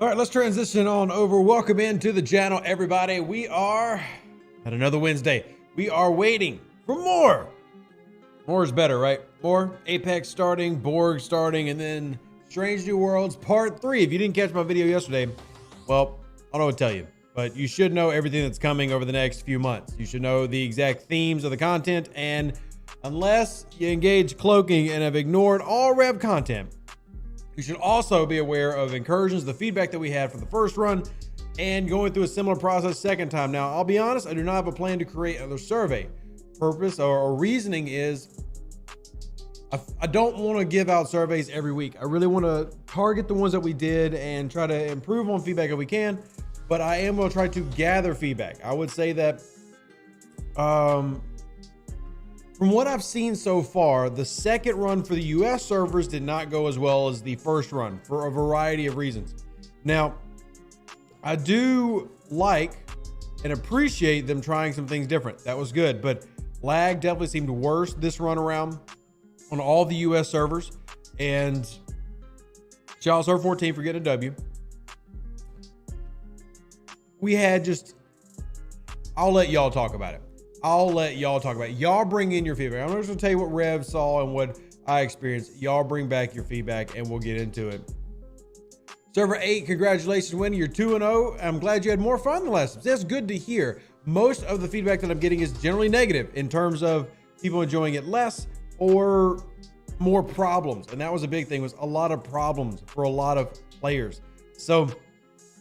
All right, let's transition on over. Welcome into the channel, everybody. We are at another Wednesday. We are waiting for more. More is better, right? More Apex starting, Borg starting, and then Strange New Worlds Part 3. If you didn't catch my video yesterday, well, I don't know what to tell you, but you should know everything that's coming over the next few months. You should know the exact themes of the content, and unless you engage cloaking and have ignored all Rev content, you should also be aware of Incursions, the feedback that we had for the first run, and going through a similar process second time. Now, I'll be honest, I do not have a plan to create another survey. Purpose or reasoning is I don't want to give out surveys every week. I really want to target the ones that we did and try to improve on feedback if we can, but I am going to try to gather feedback. I would say that from what I've seen so far, the second run for the US servers did not go as well as the first run for a variety of reasons. Now, I do like and appreciate them trying some things different. That was good, but lag definitely seemed worse this run around on all the US servers. And shout out Server 14 for getting a W. We had just, I'll let y'all talk about it. Y'all bring in your feedback. I'm just gonna tell you what Rev saw and what I experienced. Y'all bring back your feedback and we'll get into it. Server 8, congratulations, winning. You're 2-0. I'm glad you had more fun than last time. That's good to hear. Most of the feedback that I'm getting is generally negative in terms of people enjoying it less or more problems. And that was a big thing, was a lot of problems for a lot of players. So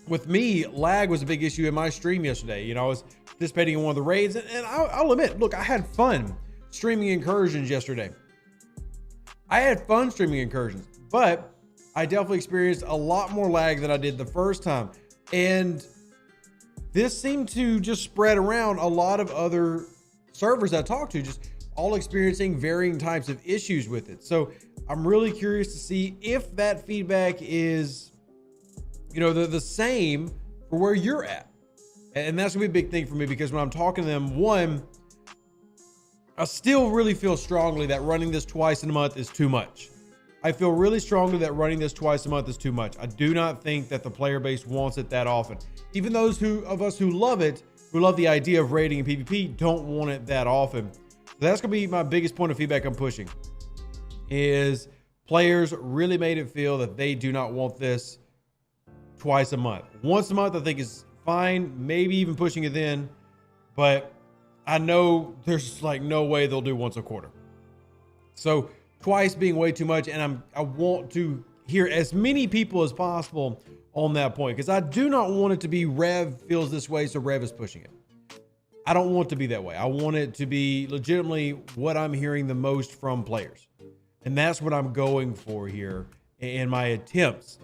with me, lag was a big issue in my stream yesterday. You know, I was participating in one of the raids, and I'll admit, look, I had fun streaming Incursions yesterday. I had fun streaming Incursions, but I definitely experienced a lot more lag than I did the first time. And this seemed to just spread around a lot of other servers I talked to, just all experiencing varying types of issues with it. So I'm really curious to see if that feedback is, you know, the same for where you're at. And that's gonna be a big thing for me, because when I'm talking to them, one, I still really feel strongly that running this twice in a month is too much. I feel really strongly that running this twice a month is too much. I do not think that the player base wants it that often. Even those of us who love it, who love the idea of raiding in PvP, don't want it that often. So that's gonna be my biggest point of feedback I'm pushing, is players really made it feel that they do not want this twice a month. Once a month, I think is fine, maybe even pushing it in, but I know there's like no way they'll do once a quarter. So twice being way too much, and I want to hear as many people as possible on that point, because I do not want it to be Rev feels this way, so Rev is pushing it. I don't want it to be that way. I want it to be legitimately what I'm hearing the most from players, and that's what I'm going for here in my attempts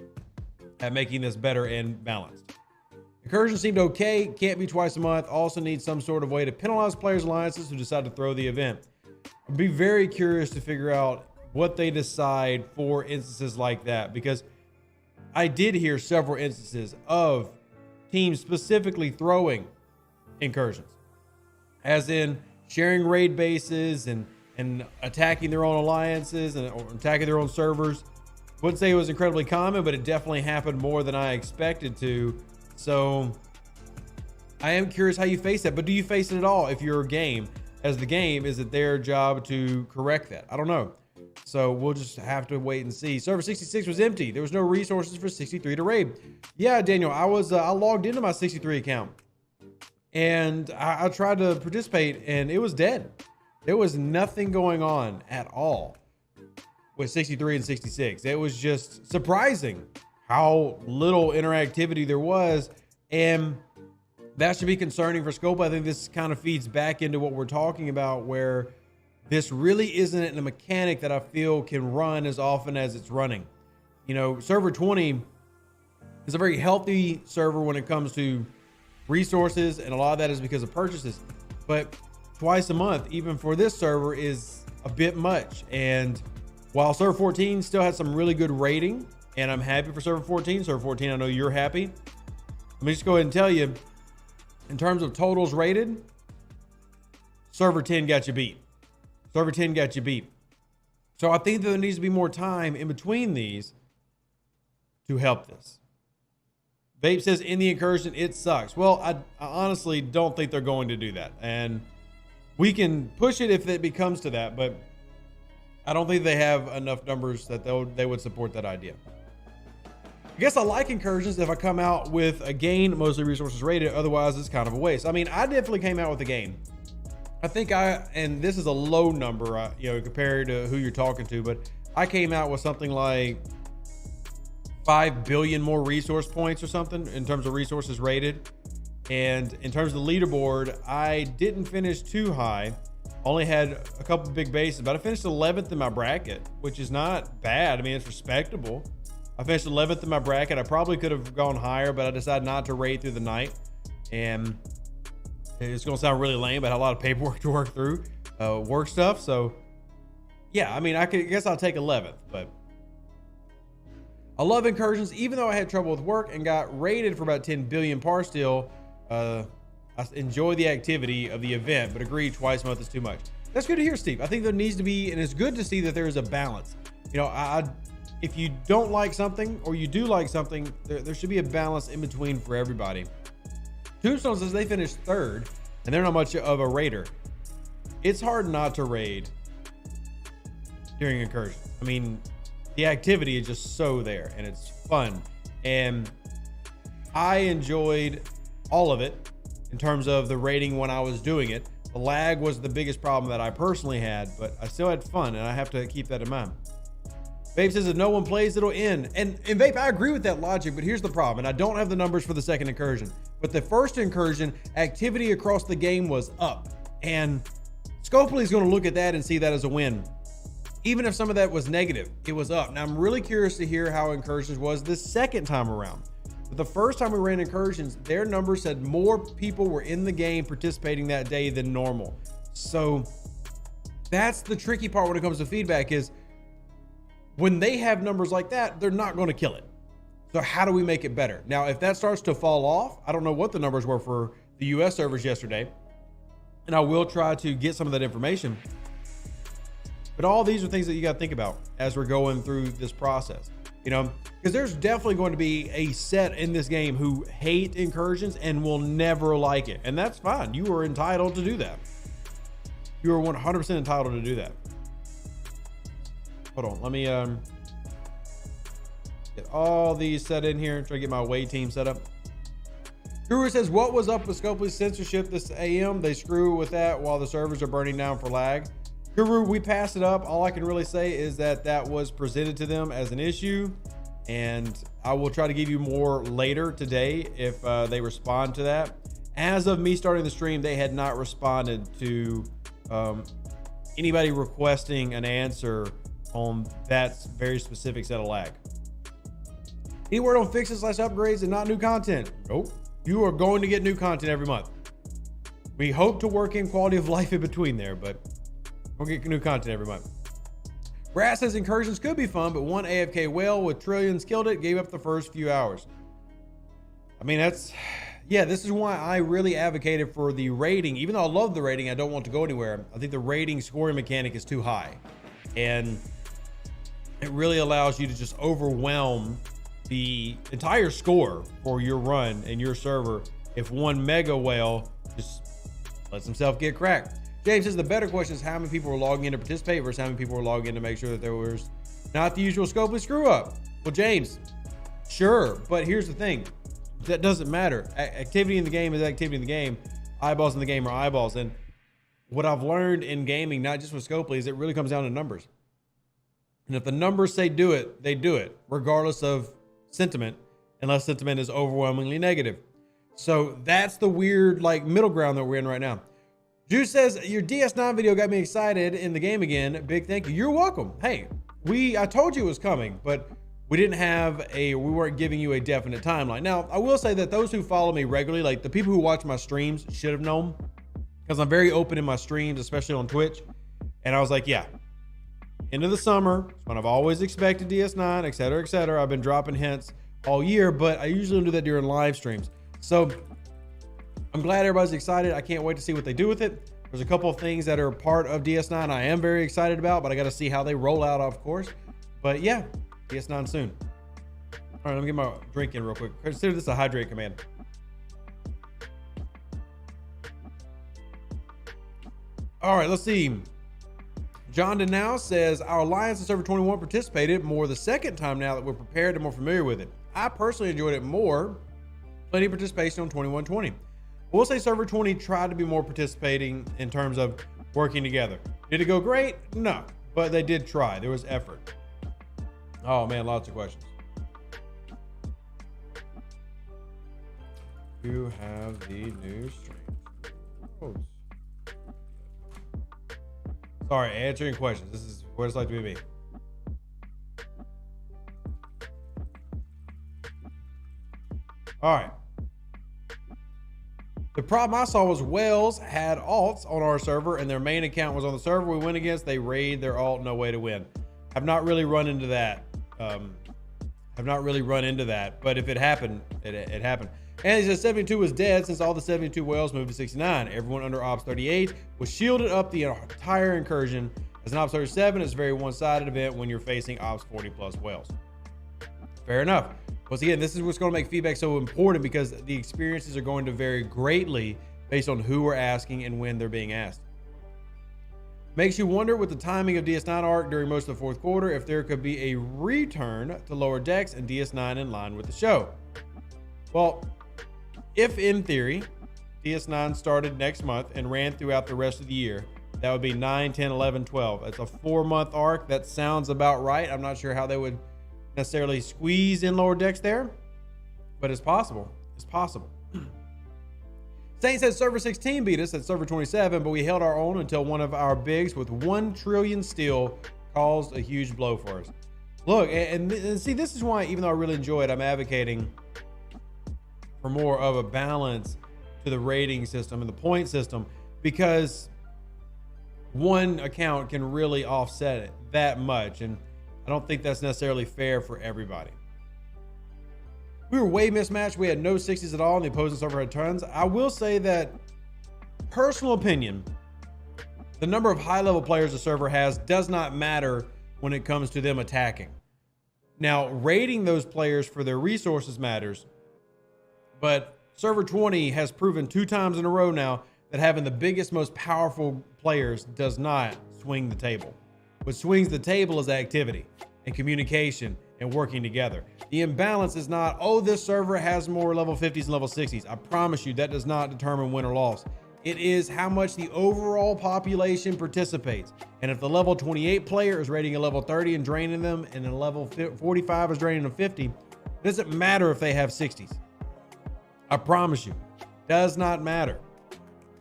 at making this better and balanced. Incursion seemed okay, can't be twice a month. Also needs some sort of way to penalize players' alliances who decide to throw the event. I'd be very curious to figure out what they decide for instances like that, because I did hear several instances of teams specifically throwing Incursions, as in sharing raid bases and attacking their own alliances and or attacking their own servers. Wouldn't say it was incredibly common, but it definitely happened more than I expected to. So I am curious how you face that, but do you face it at all if you're a game? As the game, is it their job to correct that? I don't know. So we'll just have to wait and see. Server 66 was empty. There was no resources for 63 to raid. Yeah, Daniel, I logged into my 63 account and I tried to participate and it was dead. There was nothing going on at all with 63 and 66. It was just surprising how little interactivity there was, and that should be concerning for scope. I think this kind of feeds back into what we're talking about, where this really isn't a mechanic that I feel can run as often as it's running. You know, server 20 is a very healthy server when it comes to resources, and a lot of that is because of purchases, but twice a month, even for this server, is a bit much. And while server 14 still had some really good rating, and I'm happy for server 14. Server 14, I know you're happy. Let me just go ahead and tell you, in terms of totals rated, server 10 got you beat. Server 10 got you beat. So I think that there needs to be more time in between these to help this. Vape says in the Incursion, it sucks. Well, I honestly don't think they're going to do that. And we can push it if it becomes to that, but I don't think they have enough numbers that they would support that idea. I guess I like Incursions if I come out with a gain, mostly resources rated. Otherwise, it's kind of a waste. I mean, I definitely came out with a gain. I think and this is a low number, compared to who you're talking to, but I came out with something like 5 billion more resource points or something in terms of resources rated. And in terms of the leaderboard, I didn't finish too high. Only had a couple big bases, but I finished 11th in my bracket, which is not bad. I mean, it's respectable. I finished 11th in my bracket. I probably could have gone higher, but I decided not to raid through the night. And it's going to sound really lame, but I had a lot of paperwork to work through, work stuff. So yeah, I mean, I guess I'll take 11th, but I love Incursions. Even though I had trouble with work and got rated for about 10 billion par still, I enjoy the activity of the event, but agree twice a month is too much. That's good to hear, Steve. I think there needs to be, and it's good to see that there is a balance. If you don't like something or you do like something, there should be a balance in between for everybody. Tombstone says they finished 3rd and they're not much of a raider. It's hard not to raid during Incursion. I mean, the activity is just so there and it's fun. And I enjoyed all of it in terms of the rating when I was doing it. The lag was the biggest problem that I personally had, but I still had fun and I have to keep that in mind. Vape says if no one plays, it'll end. And Vape, I agree with that logic, but here's the problem. And I don't have the numbers for the second Incursion, but the first Incursion, activity across the game was up. And Scopely is going to look at that and see that as a win. Even if some of that was negative, it was up. Now, I'm really curious to hear how Incursions was this second time around. But the first time we ran Incursions, their numbers said more people were in the game participating that day than normal. So that's the tricky part when it comes to feedback is when they have numbers like that, they're not going to kill it. So how do we make it better? Now, if that starts to fall off, I don't know what the numbers were for the US servers yesterday, and I will try to get some of that information. But all these are things that you got to think about as we're going through this process, because there's definitely going to be a set in this game who hate Incursions and will never like it. And that's fine. You are entitled to do that. You are 100% entitled to do that. Hold on. Let me get all these set in here and try to get my away team set up. Guru says, what was up with Scopely's censorship this AM? They screw with that while the servers are burning down for lag. Guru, we passed it up. All I can really say is that was presented to them as an issue, and I will try to give you more later today if they respond to that. As of me starting the stream, they had not responded to anybody requesting an answer on that very specific set of lag. Any word on fixes / upgrades and not new content? Nope. You are going to get new content every month. We hope to work in quality of life in between there, but we'll get new content every month. Brass says Incursions could be fun, but one AFK whale with trillions killed it, gave up the first few hours. I mean, this is why I really advocated for the rating. Even though I love the rating, I don't want to go anywhere. I think the rating scoring mechanic is too high. And it really allows you to just overwhelm the entire score for your run and your server if one mega whale just lets himself get cracked. James says the better question is how many people were logging in to participate versus how many people were logging in to make sure that there was not the usual Scopely screw up. Well, James, sure, but here's the thing. That doesn't matter. Activity in the game is activity in the game. Eyeballs in the game are eyeballs. And what I've learned in gaming, not just with Scopely, is it really comes down to numbers. And if the numbers say do it, they do it, regardless of sentiment, unless sentiment is overwhelmingly negative. So that's the weird middle ground that we're in right now. Deuce says your DS9 video got me excited in the game again. Big thank you. You're welcome. Hey, I told you it was coming, but we weren't giving you a definite timeline. Now, I will say that those who follow me regularly, like the people who watch my streams, should have known, because I'm very open in my streams, especially on Twitch. And I was like, yeah, end of the summer, it's when I've always expected DS9, et cetera, et cetera. I've been dropping hints all year, but I usually don't do that during live streams. So I'm glad everybody's excited. I can't wait to see what they do with it. There's a couple of things that are part of DS9 I am very excited about, but I got to see how they roll out, of course. But yeah, DS9 soon. All right, let me get my drink in real quick. Consider this a hydrate command. All right, let's see. John Denow says, our alliance in server 21 participated more the second time now that we're prepared and more familiar with it. I personally enjoyed it more. Plenty of participation on 2120. We'll say server 20 tried to be more participating in terms of working together. Did it go great? No, but they did try. There was effort. Oh man, lots of questions. You have the new stream. Sorry, answering questions. This is what it's like to be me. All right. The problem I saw was Wells had alts on our server and their main account was on the server we went against. They raid their alt, no way to win. I've not really run into that. But if it happened, it happened. And he says 72 was dead since all the 72 whales moved to 69. Everyone under Ops 38 was shielded up the entire incursion. As an Ops 37, it's a very one-sided event when you're facing Ops 40 plus whales. Fair enough. Once again, this is what's going to make feedback so important because the experiences are going to vary greatly based on who we're asking and when they're being asked. Makes you wonder with the timing of DS9 arc during most of the fourth quarter if there could be a return to lower decks and DS9 in line with the show. Well, if in theory, DS9 started next month and ran throughout the rest of the year, that would be 9, 10, 11, 12. It's a 4-month arc. That sounds about right. I'm not sure how they would necessarily squeeze in lower decks there, but it's possible. It's possible. Saint says server 16 beat us at server 27, but we held our own until one of our bigs with 1 trillion steel caused a huge blow for us. Look, and see, this is why, even though I really enjoy it, I'm advocating for more of a balance to the rating system and the point system, because one account can really offset it that much. And I don't think that's necessarily fair for everybody. We were way mismatched. We had no 60s at all, and the opposing server had tons. I will say that, personal opinion, the number of high-level players the server has does not matter when it comes to them attacking. Now, rating those players for their resources matters, but server 20 has proven 2 times in a row now that having the biggest, most powerful players does not swing the table. What swings the table is activity and communication and working together. The imbalance is not, oh, this server has more level 50s and level 60s. I promise you that does not determine win or loss. It is how much the overall population participates. And if the level 28 player is rating a level 30 and draining them, and a level 45 is draining them 50, it doesn't matter if they have 60s. I promise you, does not matter.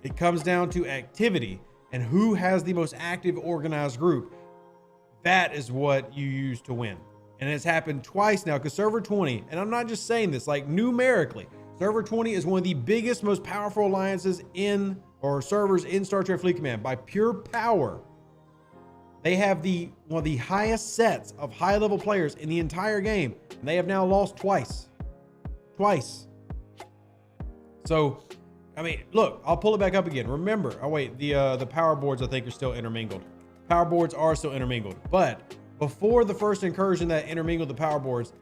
It comes down to activity and who has the most active organized group. That is what you use to win. And it's happened twice now, because server 20, and I'm not just saying this, like numerically, server 20 is one of the biggest, most powerful alliances in, or servers in Star Trek Fleet Command. By pure power, they have one of the highest sets of high-level players in the entire game, and they have now lost twice. So, I mean, look, I'll pull it back up again. Remember, oh wait, the power boards I think are still intermingled. Power boards are still intermingled, but before the first incursion that intermingled the power boards,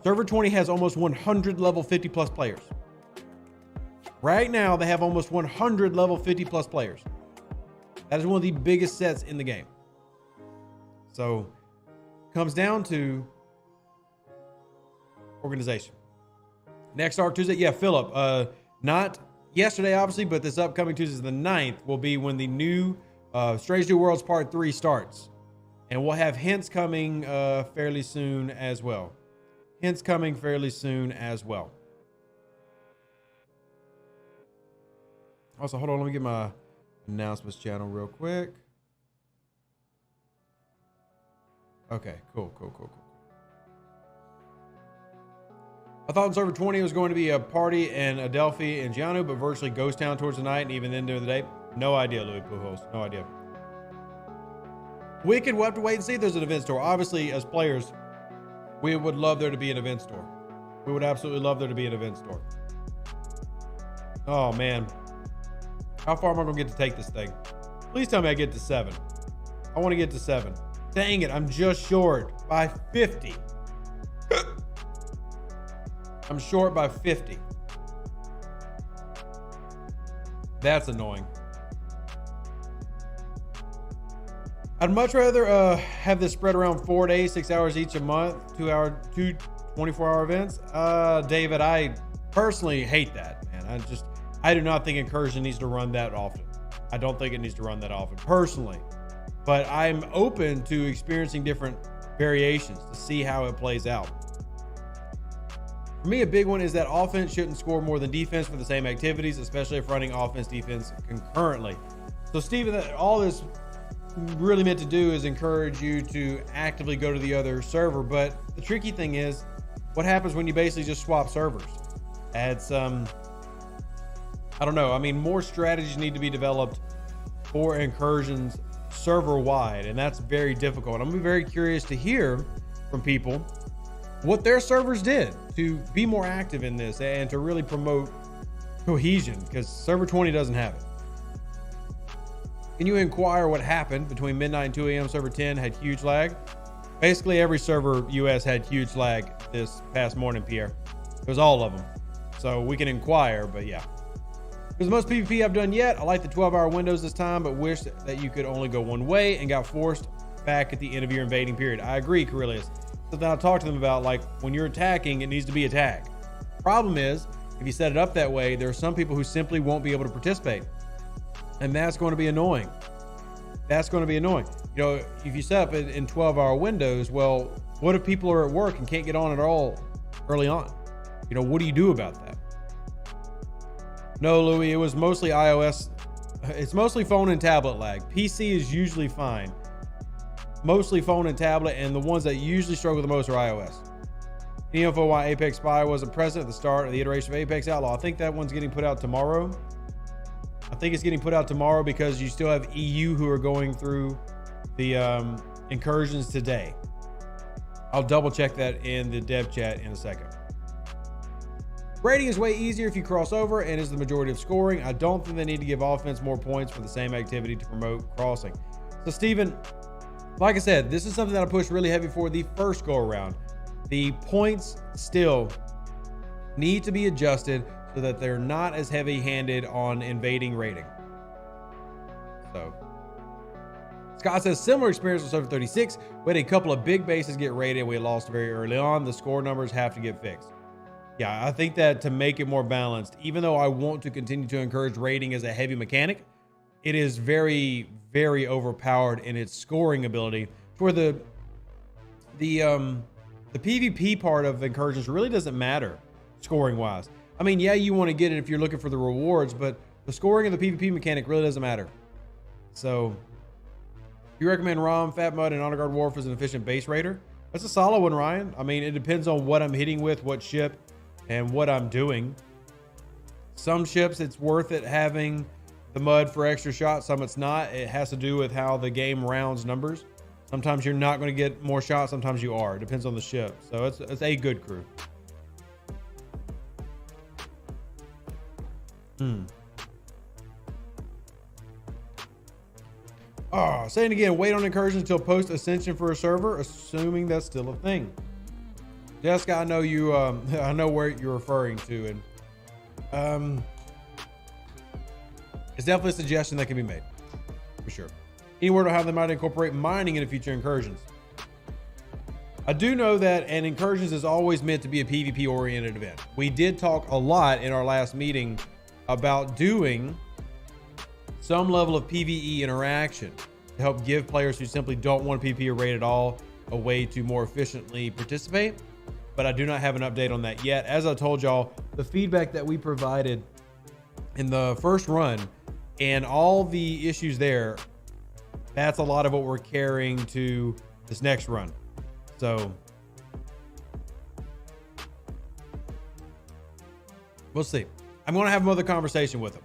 server 20 has almost 100 level 50 plus players. Right now, they have almost 100 level 50 plus players. That is one of the biggest sets in the game. So, comes down to organization. Next Arc Tuesday, yeah, Philip, not yesterday, obviously, but this upcoming Tuesday, the 9th, will be when the new Strange New Worlds Part 3 starts. And we'll have hints coming fairly soon as well. Also, hold on, let me get my announcements channel real quick. Okay, cool. I thought in server 20 it was going to be a party in Adelphi and Gianu, but virtually ghost town towards the night and even then during the day. No idea, Louis Pujols. No idea. Wicked, we'll have to wait and see if there's an event store. Obviously, as players, we would love there to be an event store. We would absolutely love there to be an event store. Oh, man. How far am I going to get to take this thing? Please tell me I get to 7. I want to get to 7. Dang it, I'm just short by 50. I'm short by 50. That's annoying. I'd much rather have this spread around 4 days, 6 hours each a month, 2 24-hour events. David, I personally hate that, man. I do not think Incursion needs to run that often. I don't think it needs to run that often, personally. But I'm open to experiencing different variations to see how it plays out. For me, a big one is that offense shouldn't score more than defense for the same activities, especially if running offense, defense concurrently. So, Steven, all this really meant to do is encourage you to actively go to the other server. But the tricky thing is, what happens when you basically just swap servers? It's, I don't know. I mean, more strategies need to be developed for Incursions server-wide, and that's very difficult. I'm very curious to hear from people what their servers did to be more active in this and to really promote cohesion, because server 20 doesn't have it. Can you inquire what happened between midnight and 2 a.m.? Server 10 had huge lag. Basically, every server US had huge lag this past morning, Pierre. It was all of them. So we can inquire, but yeah. Because the most PvP I've done yet, I like the 12-hour windows this time, but wish that you could only go one way and got forced back at the end of your invading period. I agree, Corellius. So then I'll talk to them about, like, when you're attacking, it needs to be attack. Problem is, if you set it up that way, there are some people who simply won't be able to participate. And that's going to be annoying. That's going to be annoying. You know, if you set up it in 12-hour windows, well, what if people are at work and can't get on at all early on? You know, what do you do about that? No, Louis, it was mostly iOS. It's mostly phone and tablet lag. PC is usually fine. Mostly phone and tablet, and the ones that usually struggle the most are iOS. Any info why Apex Spy wasn't present at the start of the iteration of Apex Outlaw? I think that one's getting put out tomorrow. I think it's getting put out tomorrow because you still have EU who are going through the incursions today. I'll double check that in the dev chat in a second. Rating is way easier if you cross over and is the majority of scoring. I don't think they need to give offense more points for the same activity to promote crossing. So, Steven, like I said, this is something that I pushed really heavy for the first go around. The points still need to be adjusted so that they're not as heavy-handed on invading rating. So, Scott says, similar experience with server 36. We had a couple of big bases get raided and we lost very early on. The score numbers have to get fixed. Yeah, I think that to make it more balanced, even though I want to continue to encourage raiding as a heavy mechanic, it is very, very overpowered in its scoring ability. For the PvP part of Incursions really doesn't matter scoring wise. I mean, yeah, you want to get it if you're looking for the rewards, but the scoring of the PvP mechanic really doesn't matter. So, you recommend ROM, Fat Mud, and Honor Guard Wharf as an efficient base raider? That's a solid one, Ryan. I mean, it depends on what I'm hitting with, what ship, and what I'm doing. Some ships, it's worth it having the mud for extra shots. Some it's not. It has to do with how the game rounds numbers. Sometimes you're not going to get more shots. Sometimes you are. It depends on the ship. So it's a good crew. Oh, saying again, wait on Incursions until post ascension for a server, assuming that's still a thing. Jessica, I know you. I know where you're referring to, and it's definitely a suggestion that can be made for sure. Any word on how they might incorporate mining into future Incursions? I do know that an Incursions is always meant to be a PvP oriented event. We did talk a lot in our last meeting about doing some level of PvE interaction to help give players who simply don't want PvP or raid at all a way to more efficiently participate. But I do not have an update on that yet. As I told y'all, the feedback that we provided in the first run and all the issues there, that's a lot of what we're carrying to this next run. So we'll see. I'm going to have another conversation with him.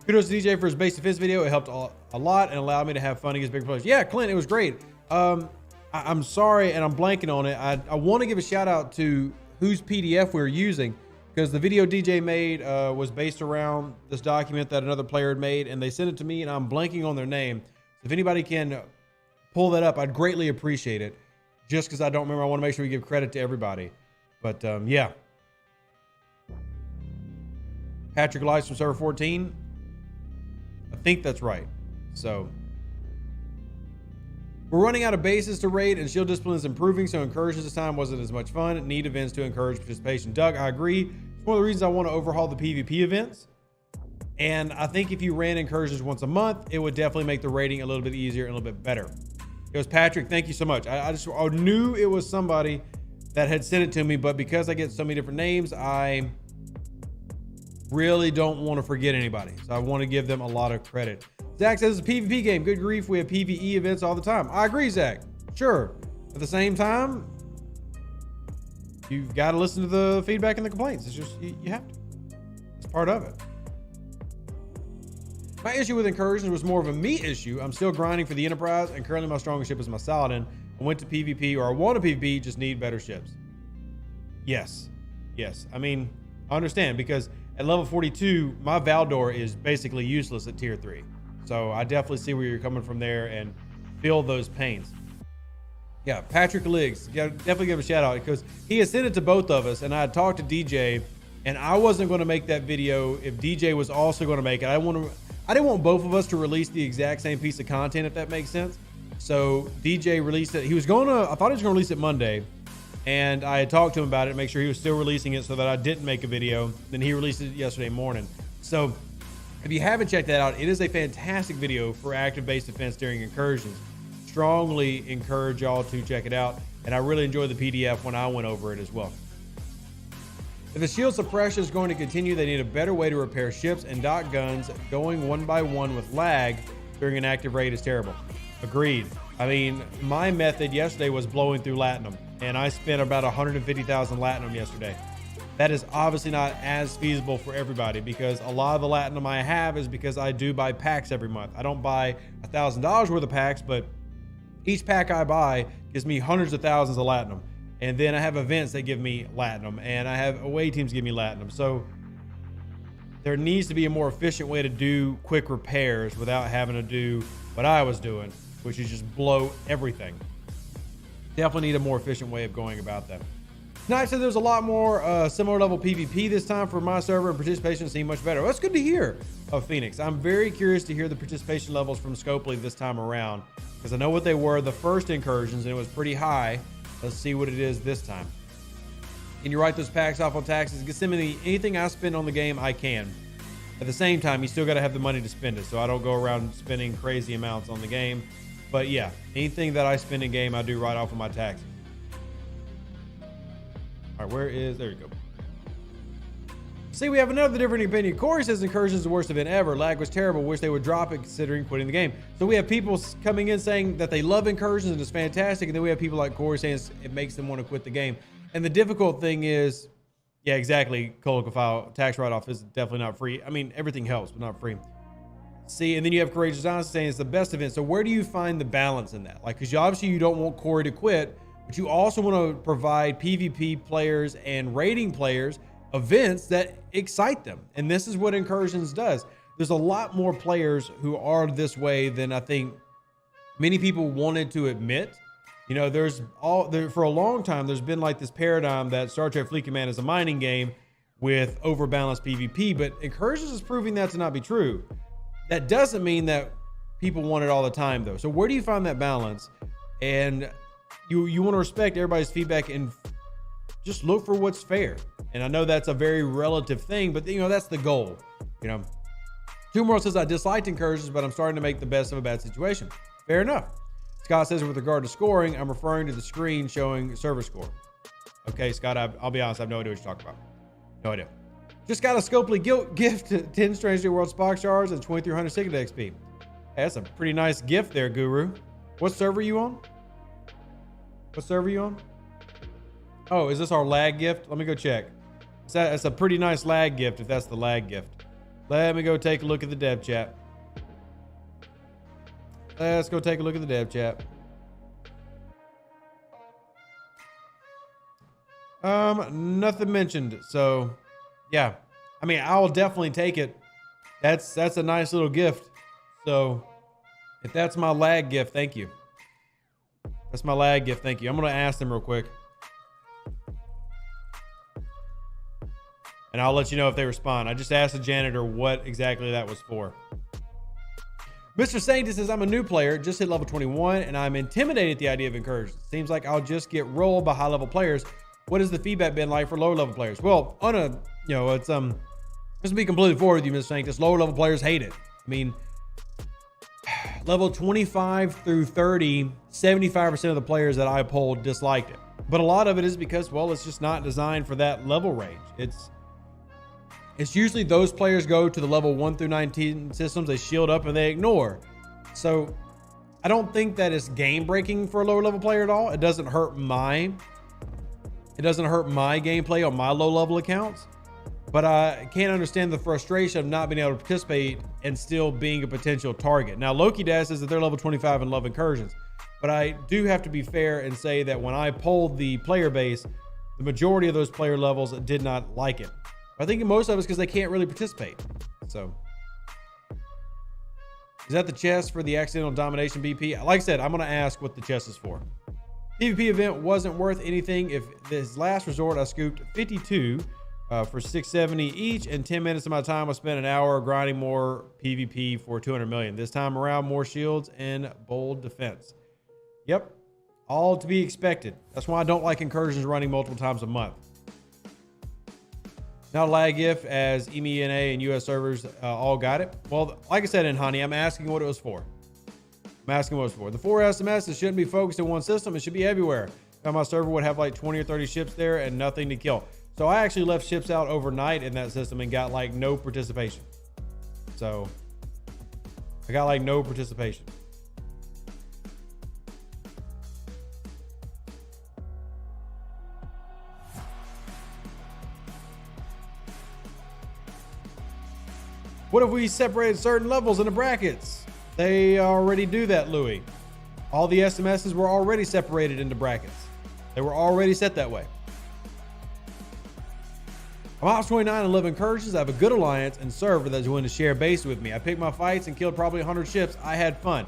Kudos to DJ for his base defense video. It helped a lot and allowed me to have fun against big players. Yeah, Clint, it was great. I'm sorry, and I'm blanking on it. I want to give a shout out to whose PDF we're using, because the video DJ made was based around this document that another player had made, and they sent it to me, and I'm blanking on their name. So if anybody can pull that up, I'd greatly appreciate it. Just because I don't remember, I want to make sure we give credit to everybody. But yeah, Patrick Elias from server 14. I think that's right. So we're running out of bases to raid, and shield discipline is improving, so incursions this time wasn't as much fun. Need events to encourage participation. Doug, I agree. It's one of the reasons I want to overhaul the PvP events. And I think if you ran incursions once a month, it would definitely make the rating a little bit easier and a little bit better. It was Patrick. Thank you so much. I knew it was somebody that had sent it to me, but because I get so many different names, I really don't want to forget anybody. So I want to give them a lot of credit. Zach says it's a PvP game. Good grief. We have PvE events all the time. I agree, Zach. Sure. At the same time, you've got to listen to the feedback and the complaints. It's just, you have to. It's part of it. My issue with incursions was more of a me issue. I'm still grinding for the Enterprise, and currently my strongest ship is my Saladin. I went to PvP, or I want a PvP, just need better ships. Yes. Yes. I mean, I understand, because at level 42, my Valdor is basically useless at tier 3. So I definitely see where you're coming from there and feel those pains. Yeah, Patrick Liggs, definitely give a shout out, because he had sent it to both of us, and I had talked to DJ, and I wasn't going to make that video if DJ was also going to make it. I didn't want both of us to release the exact same piece of content, if that makes sense. So DJ released it. I thought he was gonna release it Monday, and I had talked to him about it, make sure he was still releasing it so that I didn't make a video. Then he released it yesterday morning. So if you haven't checked that out, it is a fantastic video for active base defense during incursions. Strongly encourage y'all to check it out. And I really enjoyed the PDF when I went over it as well. If the shield suppression is going to continue, they need a better way to repair ships and dot guns. Going one by one with lag during an active raid is terrible. Agreed. I mean, my method yesterday was blowing through Latinum, and I spent about 150,000 Latinum yesterday. That is obviously not as feasible for everybody, because a lot of the Latinum I have is because I do buy packs every month. I don't buy $1,000 worth of packs, but each pack I buy gives me hundreds of thousands of Latinum. And then I have events that give me Latinum, and I have away teams give me Latinum. So there needs to be a more efficient way to do quick repairs without having to do what I was doing, which is just blow everything. Definitely need a more efficient way of going about that. Knight said there's a lot more similar level PvP this time for my server, and participation seemed much better. Well, that's good to hear of Phoenix. I'm very curious to hear the participation levels from Scopely this time around, because I know what they were the first incursions, and it was pretty high. Let's see what it is this time. Can you write those packs off on taxes? Gethsemane, anything I spend on the game, I can. At the same time, you still got to have the money to spend it, so I don't go around spending crazy amounts on the game. But yeah, anything that I spend in game, I do write off on my taxes. All right, there you go. See, we have another different opinion. Corey says Incursions is the worst event ever. Lag was terrible. Wish they would drop it considering quitting the game. So we have people coming in saying that they love Incursions and it's fantastic. And then we have people like Corey saying it makes them want to quit the game. And the difficult thing is, yeah, exactly. Colical file tax write-off is definitely not free. I mean, everything helps, but not free. See, and then you have Courageous Honesty saying it's the best event. So where do you find the balance in that? Like, because obviously you don't want Corey to quit, but you also want to provide PvP players and raiding players events that excite them. And this is what Incursions does. There's a lot more players who are this way than I think many people wanted to admit. You know, for a long time, there's been like this paradigm that Star Trek Fleet Command is a mining game with overbalanced PvP, but Incursions is proving that to not be true. That doesn't mean that people want it all the time though. So where do you find that balance? And you want to respect everybody's feedback and just look for what's fair. And I know that's a very relative thing, but you know, that's the goal. You know, Tomorrow says I disliked Incursions, but I'm starting to make the best of a bad situation. Fair enough. Scott says with regard to scoring, I'm referring to the screen showing server score. Okay, Scott, I'll be honest, I have no idea what you're talking about. No idea. Just got a Scopely gift, 10 Strange New World Spock shards and 2300 Signet XP. Hey, that's a pretty nice gift there, Guru. What server are you on? What server are you on? Oh, is this our lag gift? Let me go check. That's a pretty nice lag gift if that's the lag gift. Let me go take a look at the dev chat. Let's go take a look at the dev chat. Nothing mentioned. So yeah, I mean, I'll definitely take it. That's a nice little gift. So if that's my lag gift, thank you. That's my lag gift. Thank you. I'm going to ask them real quick. and I'll let you know if they respond. I just asked the janitor what exactly that was for. Mr. Sanctus says, I'm a new player, just hit level 21, and I'm intimidated at the idea of incursions. Seems like I'll just get rolled by high level players. What has the feedback been like for lower level players? Well, it's just to be completely forward with you, Mr. Sanctus, lower level players hate it. I mean, level 25 through 30, 75% of the players that I polled disliked it. But a lot of it is because, well, it's just not designed for that level range. It's usually those players go to the level 1 through 19 systems, they shield up and they ignore. So I don't think that it's game breaking for a lower level player at all. It doesn't hurt my gameplay on my low level accounts, but I can't understand the frustration of not being able to participate and still being a potential target. Now, Loki Dad says that they're level 25 and love incursions, but I do have to be fair and say that when I polled the player base, the majority of those player levels did not like it. I think most of it's because they can't really participate. So, is that the chest for the accidental domination BP? Like I said, I'm going to ask what the chest is for. PvP event wasn't worth anything. If this last resort, I scooped 52 for 670 each, and 10 minutes of my time was spent an hour grinding more PvP for 200 million. This time around, more shields and bold defense. Yep, all to be expected. That's why I don't like incursions running multiple times a month. Not a lag if, as EMEA and US servers all got it. Well, like I said in Honey, I'm asking what it was for. The 4 SMSs shouldn't be focused in one system. It should be everywhere. Now my server would have like 20 or 30 ships there and nothing to kill. So I actually left ships out overnight in that system and got like no participation. So I got like no participation. What if we separated certain levels into brackets? They already do that, Louis. All the SMSs were already separated into brackets. They were already set that way. I'm Ops 29 and live incursions. I have a good alliance and server that's willing to share base with me. I picked my fights and killed probably 100 ships. I had fun.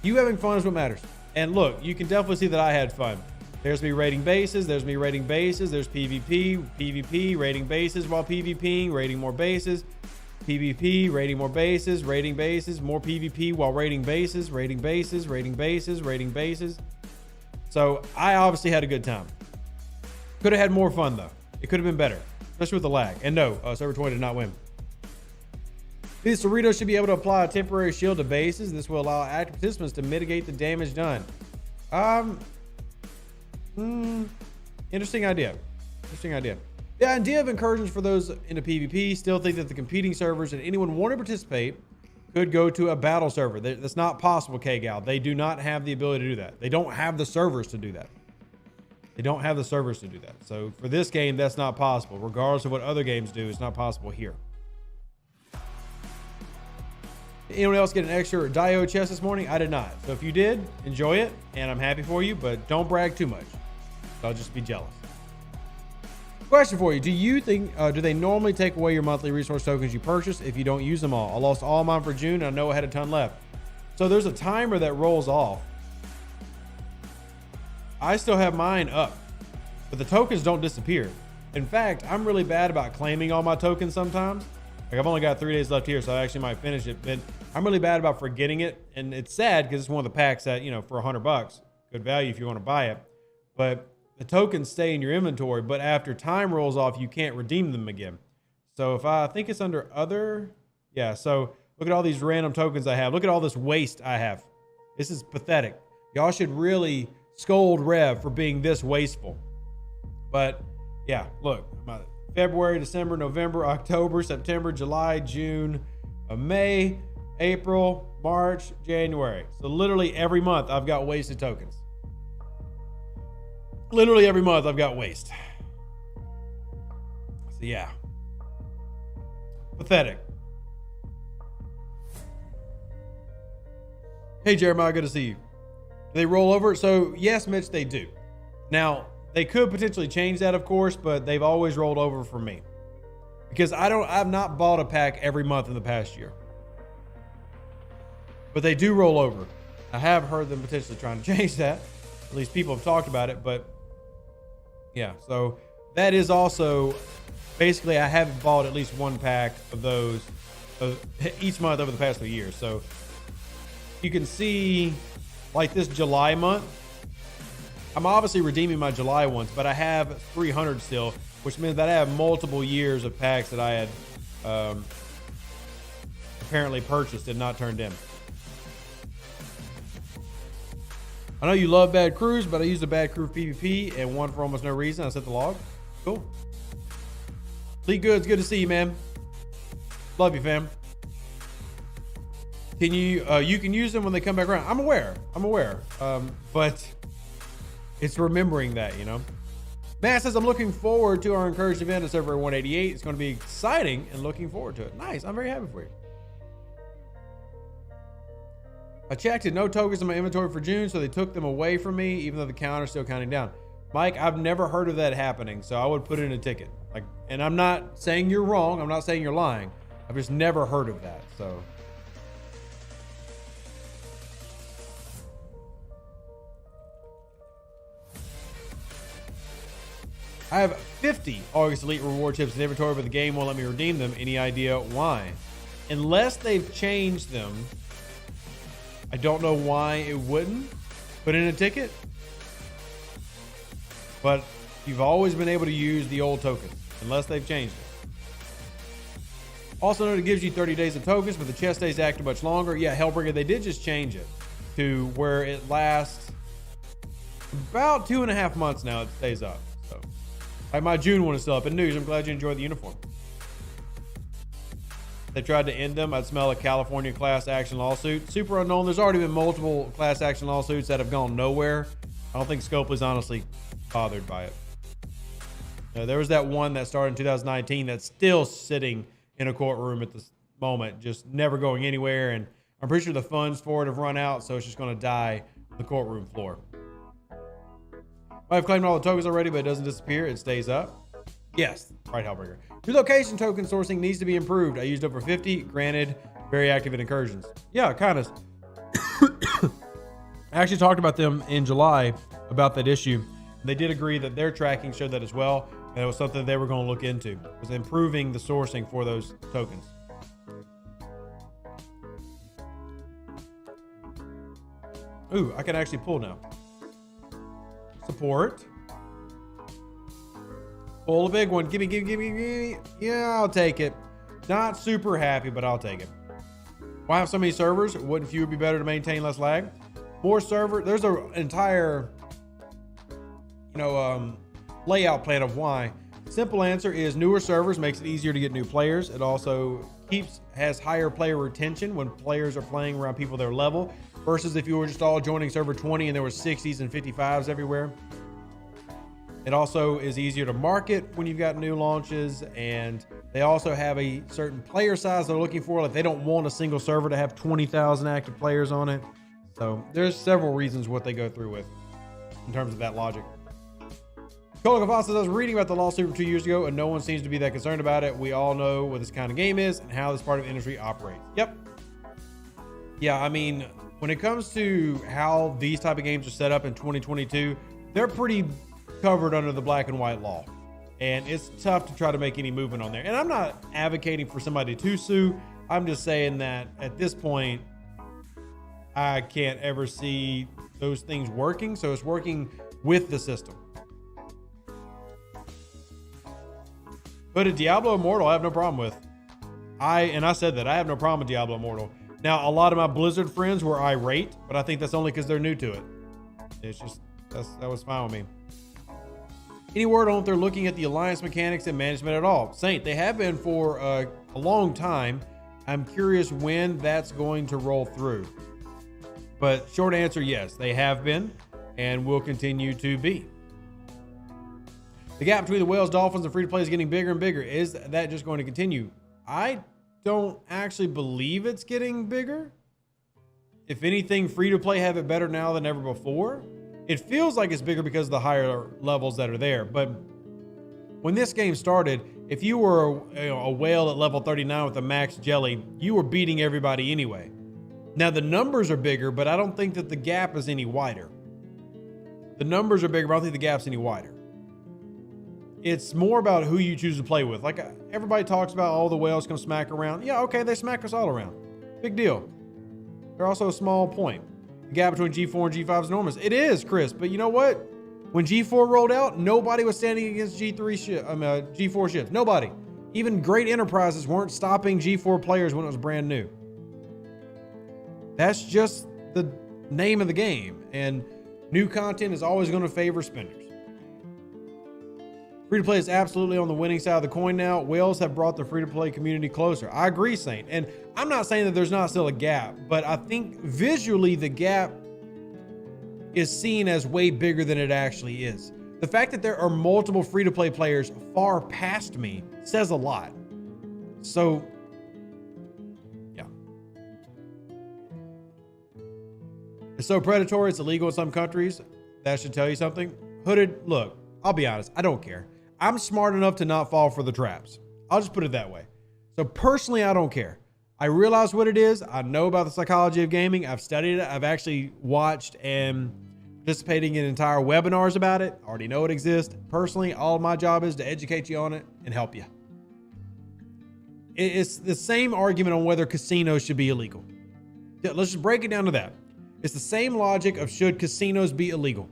You having fun is what matters. And look, you can definitely see that I had fun. There's me raiding bases. There's me raiding bases. There's PvP, raiding bases while PvPing, raiding more bases. PvP, raiding more bases, raiding bases, more PvP while raiding bases, raiding bases, raiding bases, raiding bases. So I obviously had a good time. Could have had more fun though. It could have been better, especially with the lag. And no, server 20 did not win. These Cerritos should be able to apply a temporary shield to bases. This will allow active participants to mitigate the damage done. Interesting idea. Interesting idea. The idea of incursions for those into PvP, still think that the competing servers and anyone wanting to participate could go to a battle server. That's not possible, K-Gal. They do not have the ability to do that. They don't have the servers to do that. They don't have the servers to do that. So for this game, that's not possible. Regardless of what other games do, it's not possible here. Did anyone else get an extra diode chest this morning? I did not. So if you did, enjoy it, and I'm happy for you, but don't brag too much. I'll just be jealous. Question for you. Do you think, do they normally take away your monthly resource tokens you purchase if you don't use them all? I lost all mine for June and I know I had a ton left. So there's a timer that rolls off. I still have mine up, but the tokens don't disappear. In fact, I'm really bad about claiming all my tokens sometimes. Like I've only got 3 days left here, so I actually might finish it, but I'm really bad about forgetting it. And it's sad because it's one of the packs that, for $100, good value if you want to buy it. But the tokens stay in your inventory, but after time rolls off, you can't redeem them again. So if I think it's under other, yeah. So look at all these random tokens I have. Look at all this waste I have. This is pathetic. Y'all should really scold Rev for being this wasteful. But yeah, look, February, December, November, October, September, July, June, May, April, March, January. So literally every month I've got wasted tokens. Literally every month I've got waste. So yeah. Pathetic. Hey Jeremiah, good to see you. Do they roll over? So yes, Mitch, they do. Now, they could potentially change that, of course, but they've always rolled over for me. Because I've not bought a pack every month in the past year. But they do roll over. I have heard them potentially trying to change that. At least people have talked about it, but yeah, so that is also basically I haven't bought at least one pack of those each month over the past 3 years. So you can see, like this July month, I'm obviously redeeming my July ones, but I have 300 still, which means that I have multiple years of packs that I had apparently purchased and not turned in. I know you love Bad Crews, but I used a Bad Crew PvP and one for almost no reason. I set the log. Cool. Lee Goods, good to see you, man. Love you, fam. Can you you can use them when they come back around. I'm aware. But it's remembering that, you know. Matt says, I'm looking forward to our Incursion event at server 188. It's going to be exciting and looking forward to it. Nice. I'm very happy for you. I checked it, no tokens in my inventory for June, so they took them away from me, even though the counter's still counting down. Mike, I've never heard of that happening, so I would put in a ticket. Like, and I'm not saying you're wrong. I'm not saying you're lying. I've just never heard of that, so. I have 50 August Elite reward chips in inventory, but the game won't let me redeem them. Any idea why? Unless they've changed them, I don't know why it wouldn't put in a ticket, but you've always been able to use the old tokens unless they've changed it. Also note it gives you 30 days of tokens, but the chest stays active much longer. Yeah, Hellbringer, they did just change it to where it lasts about 2.5 months now. It stays up. So like my June one is still up. In news, I'm glad you enjoyed the uniform. They tried to end them. I'd smell a California class action lawsuit. Super unknown. There's already been multiple class action lawsuits that have gone nowhere. I don't think Scopely's honestly bothered by it. There was that one that started in 2019 that's still sitting in a courtroom at this moment, just never going anywhere. And I'm pretty sure the funds for it have run out, so it's just going to die on the courtroom floor. I've claimed all the tokens already, but it doesn't disappear. It stays up. Yes, right, Hellbringer. Relocation token sourcing needs to be improved. I used over 50. Granted, very active in Incursions. Yeah, kind of. I actually talked about them in July about that issue. They did agree that their tracking showed that as well. And it was something they were going to look into, was improving the sourcing for those tokens. Ooh, I can actually pull now. Support. Pull a big one. Give me. Yeah, I'll take it. Not super happy, but I'll take it. Why have so many servers? Wouldn't fewer be better to maintain less lag? More server. There's an entire, layout plan of why. Simple answer is newer servers makes it easier to get new players. It also has higher player retention when players are playing around people their level versus if you were just all joining server 20 and there were 60s and 55s everywhere. It also is easier to market when you've got new launches, and they also have a certain player size they're looking for. Like they don't want a single server to have 20,000 active players on it. So there's several reasons what they go through with in terms of that logic. Kolokafasa says, I was reading about the lawsuit from 2 years ago, and no one seems to be that concerned about it. We all know what this kind of game is and how this part of the industry operates. Yep. Yeah, I mean, when it comes to how these type of games are set up in 2022, they're pretty covered under the black and white law, and it's tough to try to make any movement on there. And I'm not advocating for somebody to sue. I'm just saying that at this point, I can't ever see those things working. So it's working with the system. But a Diablo Immortal, I have no problem with. I said that I have no problem with Diablo Immortal. Now, a lot of my Blizzard friends were irate, but I think that's only because they're new to it. It's just that was fine with me. Any word on if they're looking at the alliance mechanics and management at all? Saint, they have been for a long time. I'm curious when that's going to roll through. But short answer, yes, they have been and will continue to be. The gap between the whales, dolphins, and free-to-play is getting bigger and bigger. Is that just going to continue? I don't actually believe it's getting bigger. If anything, free-to-play have it better now than ever before. It feels like it's bigger because of the higher levels that are there. But when this game started, if you were a whale at level 39 with a max jelly, you were beating everybody anyway. Now the numbers are bigger, but I don't think that the gap is any wider. The numbers are bigger, but I don't think the gap's any wider. It's more about who you choose to play with. Like everybody talks about all the whales come smack around. Yeah, okay, they smack us all around. Big deal. They're also a small point. The gap between G4 and G5 is enormous. It is, Chris, but you know what? When G4 rolled out, nobody was standing against G4 ships. Nobody. Even great enterprises weren't stopping G4 players when it was brand new. That's just the name of the game, and new content is always going to favor spenders. Free-to-play is absolutely on the winning side of the coin now. Whales have brought the free-to-play community closer. I agree, Saint. And I'm not saying that there's not still a gap, but I think visually the gap is seen as way bigger than it actually is. The fact that there are multiple free-to-play players far past me says a lot. So, yeah. It's so predatory, it's illegal in some countries. That should tell you something. Hooded, look, I'll be honest, I don't care. I'm smart enough to not fall for the traps. I'll just put it that way. So personally, I don't care. I realize what it is. I know about the psychology of gaming. I've studied it. I've actually watched and participating in entire webinars about it. I already know it exists. Personally, all my job is to educate you on it and help you. It's the same argument on whether casinos should be illegal. Let's just break it down to that. It's the same logic of should casinos be illegal?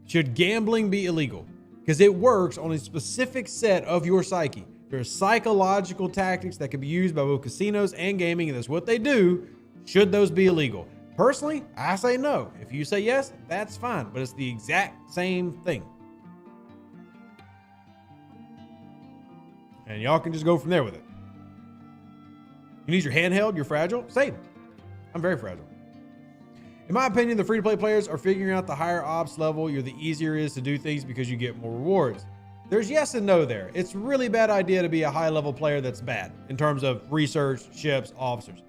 Should gambling be illegal? Because it works on a specific set of your psyche. There's psychological tactics that can be used by both casinos and gaming, and that's what they do. Should those be illegal? Personally, I say no. If you say yes, that's fine, but it's the exact same thing. And y'all can just go from there with it. You need your handheld, you're fragile? Same. I'm very fragile. In my opinion, the free-to-play players are figuring out the higher ops level, the easier it is to do things because you get more rewards. There's yes and no there. It's a really bad idea to be a high-level player that's bad in terms of research, ships, officers.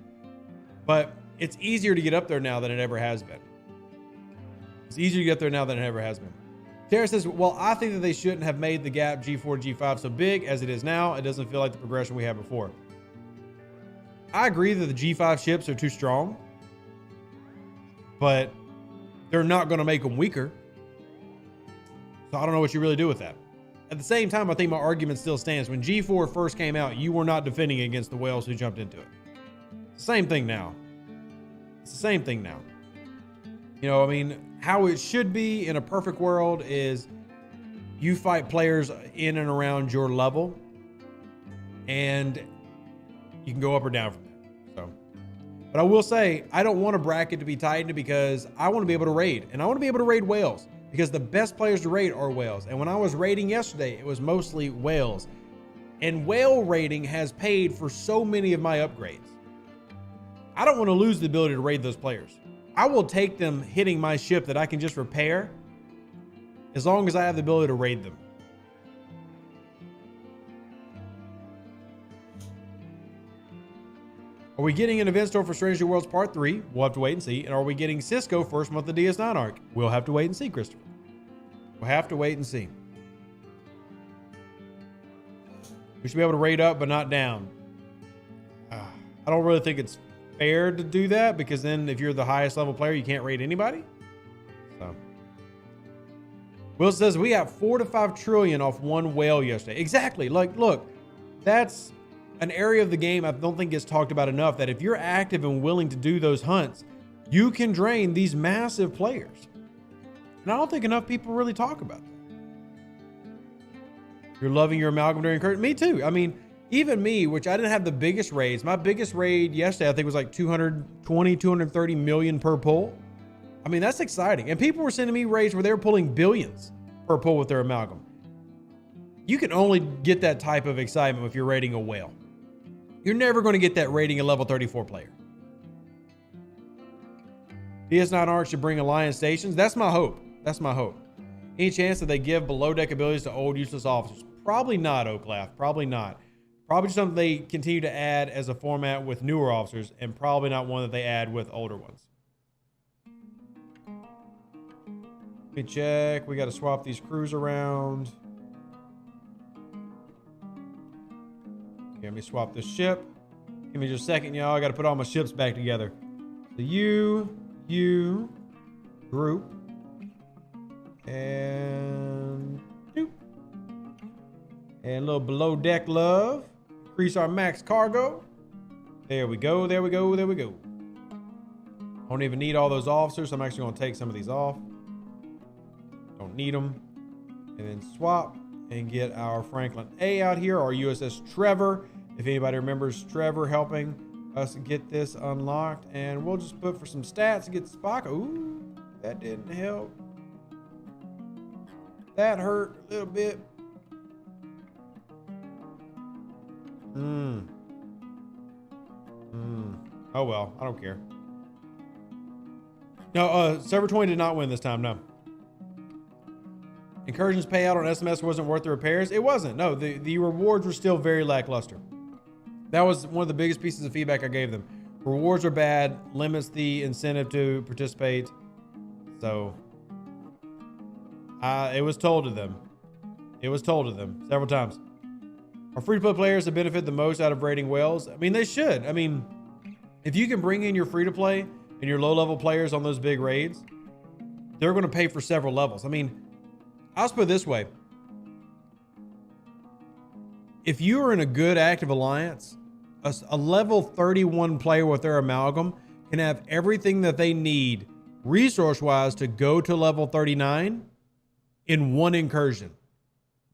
But it's easier to get up there now than it ever has been. It's easier to get up there now than it ever has been. Tara says, well, I think that they shouldn't have made the gap G4 to G5 so big as it is now. It doesn't feel like the progression we had before. I agree that the G5 ships are too strong, but they're not going to make them weaker. So I don't know what you really do with that. At the same time, I think my argument still stands. When G4 first came out, you were not defending against the whales who jumped into it. It's the same thing now. It's the same thing now. You know, I mean, how it should be in a perfect world is you fight players in and around your level, and you can go up or down from there. So, but I will say, I don't want a bracket to be tightened because I want to be able to raid, and I want to be able to raid whales because the best players to raid are whales. And when I was raiding yesterday, it was mostly whales, and whale raiding has paid for so many of my upgrades. I don't want to lose the ability to raid those players. I will take them hitting my ship that I can just repair as long as I have the ability to raid them. Are we getting an event store for Stranger Worlds Part 3? We'll have to wait and see. And are we getting Cisco first month of DS9 arc? We'll have to wait and see, Christopher. We'll have to wait and see. We should be able to raid up, but not down. I don't really think it's fair to do that because then if you're the highest level player, you can't raid anybody. So Will says we got 4 to 5 trillion off one whale yesterday. Exactly. Like, look, that's an area of the game I don't think gets talked about enough, that if you're active and willing to do those hunts, you can drain these massive players. And I don't think enough people really talk about that. You're loving your amalgam during Incursion. Me too. I mean, even me, which I didn't have the biggest raids. My biggest raid yesterday, I think, was like 220, 230 million per pull. I mean, that's exciting. And people were sending me raids where they were pulling billions per pull with their amalgam. You can only get that type of excitement if you're raiding a whale. You're never going to get that raiding a level 34 player. DS9 Arc should bring Alliance stations. That's my hope. That's my hope. Any chance that they give below deck abilities to old useless officers? Probably not, Oaklaugh. Probably not. Probably something they continue to add as a format with newer officers, and probably not one that they add with older ones. Let me check. We got to swap these crews around. Okay, let me swap this ship. Give me just a second, y'all. I got to put all my ships back together. The U, group. And doop. And a little below deck love. Increase our max cargo. There we go. There we go. There we go. Don't even need all those officers. So I'm actually going to take some of these off. Don't need them. And then swap and get our Franklin A out here, our USS Trevor. If anybody remembers Trevor helping us get this unlocked. And we'll just put for some stats to get Spock. Ooh, that didn't help. That hurt a little bit. Oh well, I don't care. No, Server 20 did not win this time, no. Incursions payout on SMS wasn't worth the repairs. It wasn't. No, the rewards were still very lackluster. That was one of the biggest pieces of feedback I gave them. Rewards are bad, limits the incentive to participate. So it was told to them. It was told to them several times. Our free-to-play players have benefited the most out of raiding whales. I mean, they should. I mean, if you can bring in your free-to-play and your low-level players on those big raids, they're going to pay for several levels. I mean, I'll put it this way. If you are in a good active alliance, a level 31 player with their amalgam can have everything that they need resource-wise to go to level 39 in one incursion.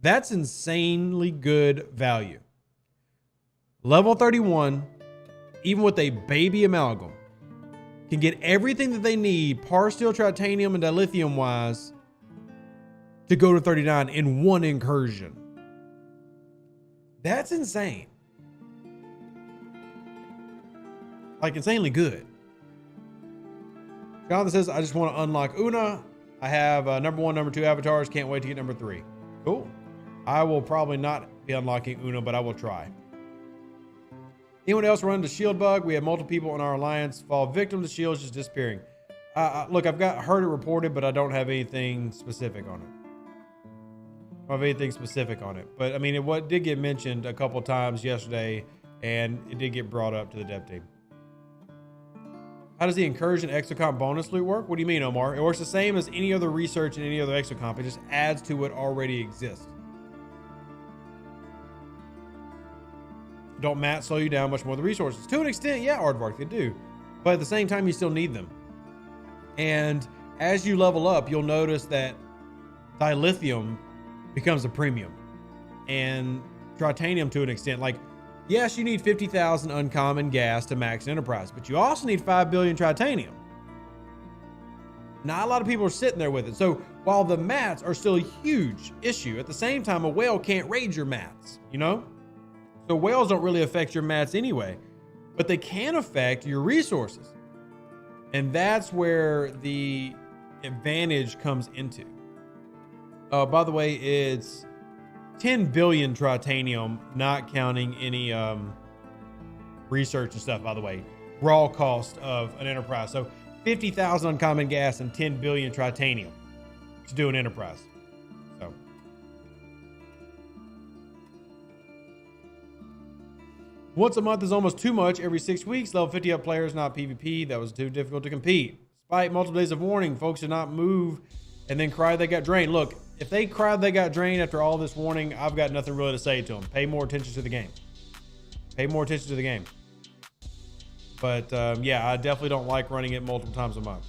That's insanely good value. Level 31, even with a baby amalgam, can get everything that they need, par steel, titanium, and dilithium wise, to go to 39 in one incursion. That's insane. Like insanely good. Jonathan says, I just want to unlock Una. I have number 1, number 2 avatars. Can't wait to get number 3. Cool. I will probably not be unlocking Una, but I will try. Anyone else run the shield bug? We have multiple people in our alliance fall victim to shields just disappearing. Look, I've heard it reported, but I don't have anything specific on it. I don't have anything specific on it. But I mean, it did get mentioned a couple times yesterday, and it did get brought up to the dev team. How does the Incursion Exocomp bonus loot work? What do you mean, Omar? It works the same as any other research and any other Exocomp. It just adds to what already exists. Don't Matt slow you down much more the resources? To an extent, yeah, Aardvark, they do. But at the same time, you still need them. And as you level up, you'll notice that dilithium becomes a premium. And titanium to an extent. Like, yes, you need 50,000 uncommon gas to max enterprise, but you also need 5 billion titanium. Not a lot of people are sitting there with it. So while the mats are still a huge issue, at the same time, a whale can't raid your mats, you know? So whales don't really affect your mats anyway, but they can affect your resources. And that's where the advantage comes into. By the way, it's 10 billion titanium, not counting any research and stuff, by the way. Raw cost of an enterprise. So 50,000 uncommon gas and 10 billion titanium to do an enterprise. So once a month is almost too much. Every 6 weeks, level 50 up players, not PvP. That was too difficult to compete. Despite multiple days of warning, folks did not move and then cry they got drained. Look, if they cried they got drained after all this warning, I've got nothing really to say to them. Pay more attention to the game. Pay more attention to the game. But yeah, I definitely don't like running it multiple times a month.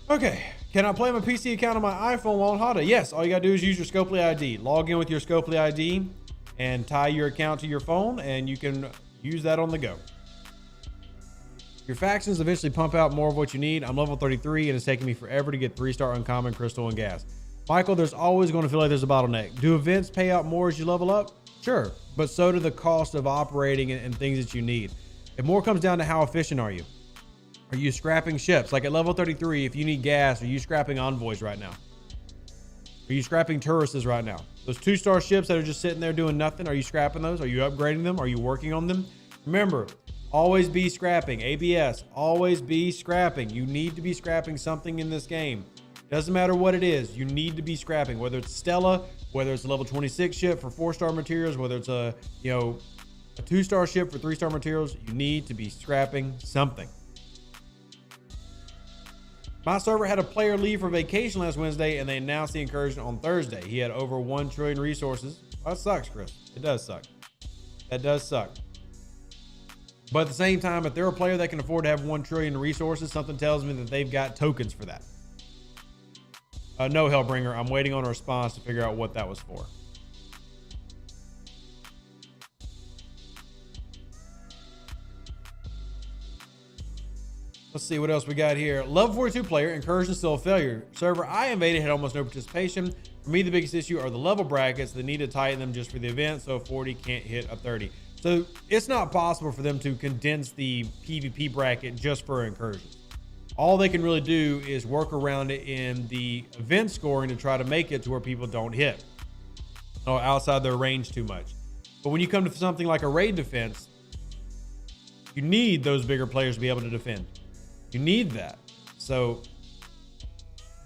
Okay, can I play my PC account on my iPhone while on holiday? Yes, all you gotta do is use your Scopely ID. Log in with your Scopely ID and tie your account to your phone, and you can use that on the go. Your factions eventually pump out more of what you need. I'm level 33, and it's taking me forever to get 3-star uncommon, crystal, and gas. Michael, there's always going to feel like there's a bottleneck. Do events pay out more as you level up? Sure, but so do the cost of operating and things that you need. It more comes down to how efficient are you. Are you scrapping ships? Like at level 33, if you need gas, are you scrapping envoys right now? Are you scrapping tourists right now? Those 2-star ships that are just sitting there doing nothing, are you scrapping those? Are you upgrading them? Are you working on them? Remember, always be scrapping. ABS, always be scrapping. You need to be scrapping something in this game. Doesn't matter what it is, you need to be scrapping, whether it's Stella, whether it's a level 26 ship for 4-star materials, whether it's a 2-star ship for 3-star materials, you need to be scrapping something. My server had a player leave for vacation last Wednesday and they announced the incursion on Thursday. He had over 1 trillion resources. Well, that sucks, Chris. It does suck. That does suck. But at the same time, if they're a player that can afford to have 1 trillion resources, something tells me that they've got tokens for that. No, Hellbringer. I'm waiting on a response to figure out what that was for. Let's see what else we got here. Level 42 player, Incursion still a failure. Server I invaded had almost no participation. For me, the biggest issue are the level brackets. They need to tighten them just for the event, so a 40 can't hit a 30. So it's not possible for them to condense the PvP bracket just for Incursions. All they can really do is work around it in the event scoring to try to make it to where people don't hit or outside their range too much. But when you come to something like a raid defense, you need those bigger players to be able to defend. You need that. So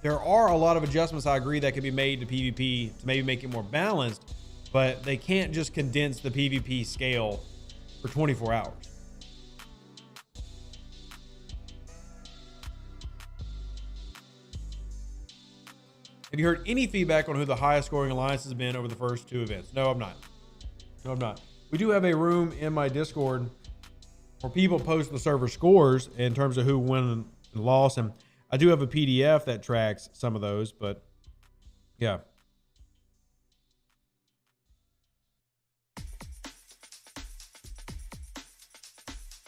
there are a lot of adjustments, I agree, that can be made to PvP to maybe make it more balanced, but they can't just condense the PvP scale for 24 hours. Have you heard any feedback on who the highest scoring alliance has been over the first 2 events? No, I'm not. No, I'm not. We do have a room in my Discord where people post the server scores in terms of who won and lost. And I do have a PDF that tracks some of those, but yeah.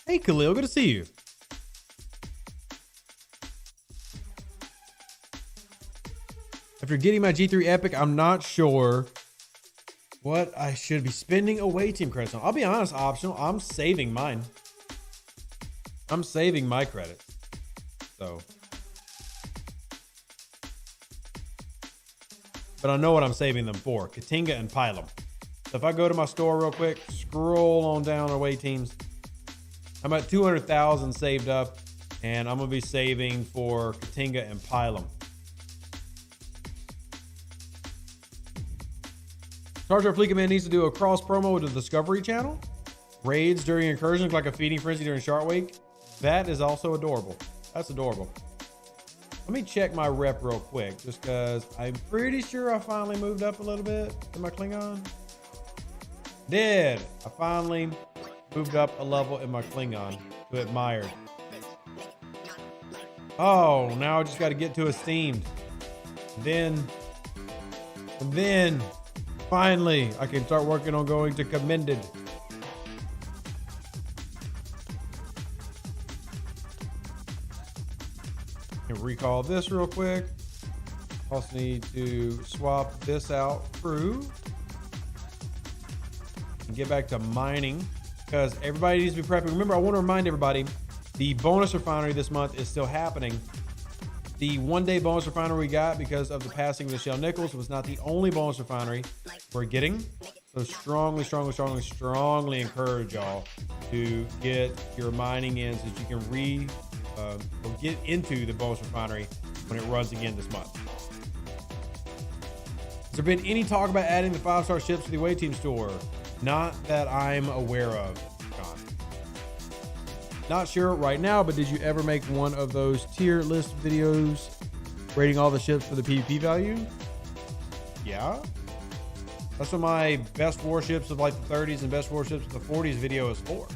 Hey, Khalil, good to see you. After getting my G3 Epic, I'm not sure what I should be spending away team credits on. I'll be honest, optional. I'm saving mine. I'm saving my credits. So. But I know what I'm saving them for. Katinga and Pylum. So if I go to my store real quick, scroll on down away teams. I'm at 200,000 saved up, and I'm going to be saving for Katinga and Pylum. Tartar Fleet Command needs to do a cross promo with the Discovery Channel. Raids during Incursion look like a feeding frenzy during Shark Week. That is also adorable. That's adorable. Let me check my rep real quick, just because I'm pretty sure I finally moved up a little bit in my Klingon. Did. I finally moved up a level in my Klingon to admired. Oh, now I just got to get to esteemed. And then finally I can start working on going to commended. Recall this real quick. Also need to swap this out through and get back to mining because everybody needs to be prepping. Remember, I want to remind everybody the bonus refinery this month is still happening. The 1-day bonus refinery we got because of the passing of Michelle Nichols was not the only bonus refinery we're getting. So strongly encourage y'all to get your mining in so that you can or get into the bonus refinery when it runs again this month. Has there been any talk about adding the 5-star ships to the away team store? Not that I'm aware of, John. Not sure right now, but did you ever make one of those tier list videos rating all the ships for the PvP value? Yeah. That's what my best warships of like the 30s and best warships of the 40s video is for.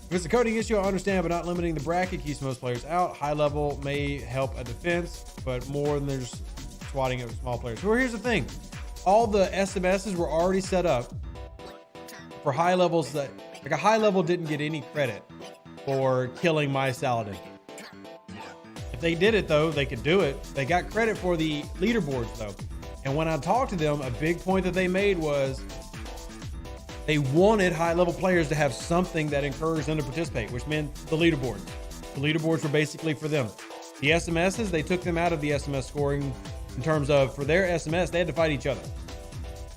If it's a coding issue, I understand, but not limiting the bracket keeps most players out. High level may help a defense, but more than just swatting at small players. So here's the thing. All the SMSs were already set up for high levels that, like a high level didn't get any credit for killing my Saladin. If they did it though, they could do it. They got credit for the leaderboards though. And when I talked to them, a big point that they made was they wanted high-level players to have something that encouraged them to participate, which meant the leaderboards. The leaderboards were basically for them. The SMSs, they took them out of the SMS scoring in terms of, for their SMS, they had to fight each other.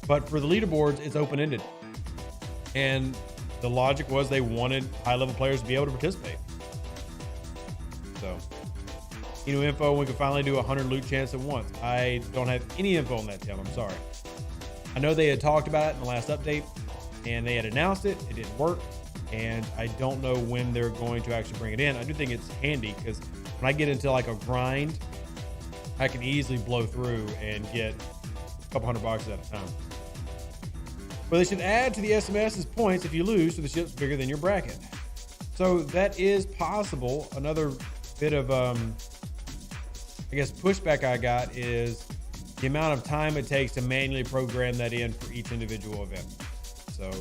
But for the leaderboards, it's open-ended. And the logic was they wanted high-level players to be able to participate. So, info, we can finally do 100 loot chance at once. I don't have any info on that, Tim. I'm sorry. I know they had talked about it in the last update, and they had announced it. It didn't work, and I don't know when they're going to actually bring it in. I do think it's handy because when I get into like a grind, I can easily blow through and get a couple $100 at a time. But they should add to the SMS's points if you lose to the ships bigger than your bracket. So that is possible. Another bit of, I guess, pushback I got is the amount of time it takes to manually program that in for each individual event. So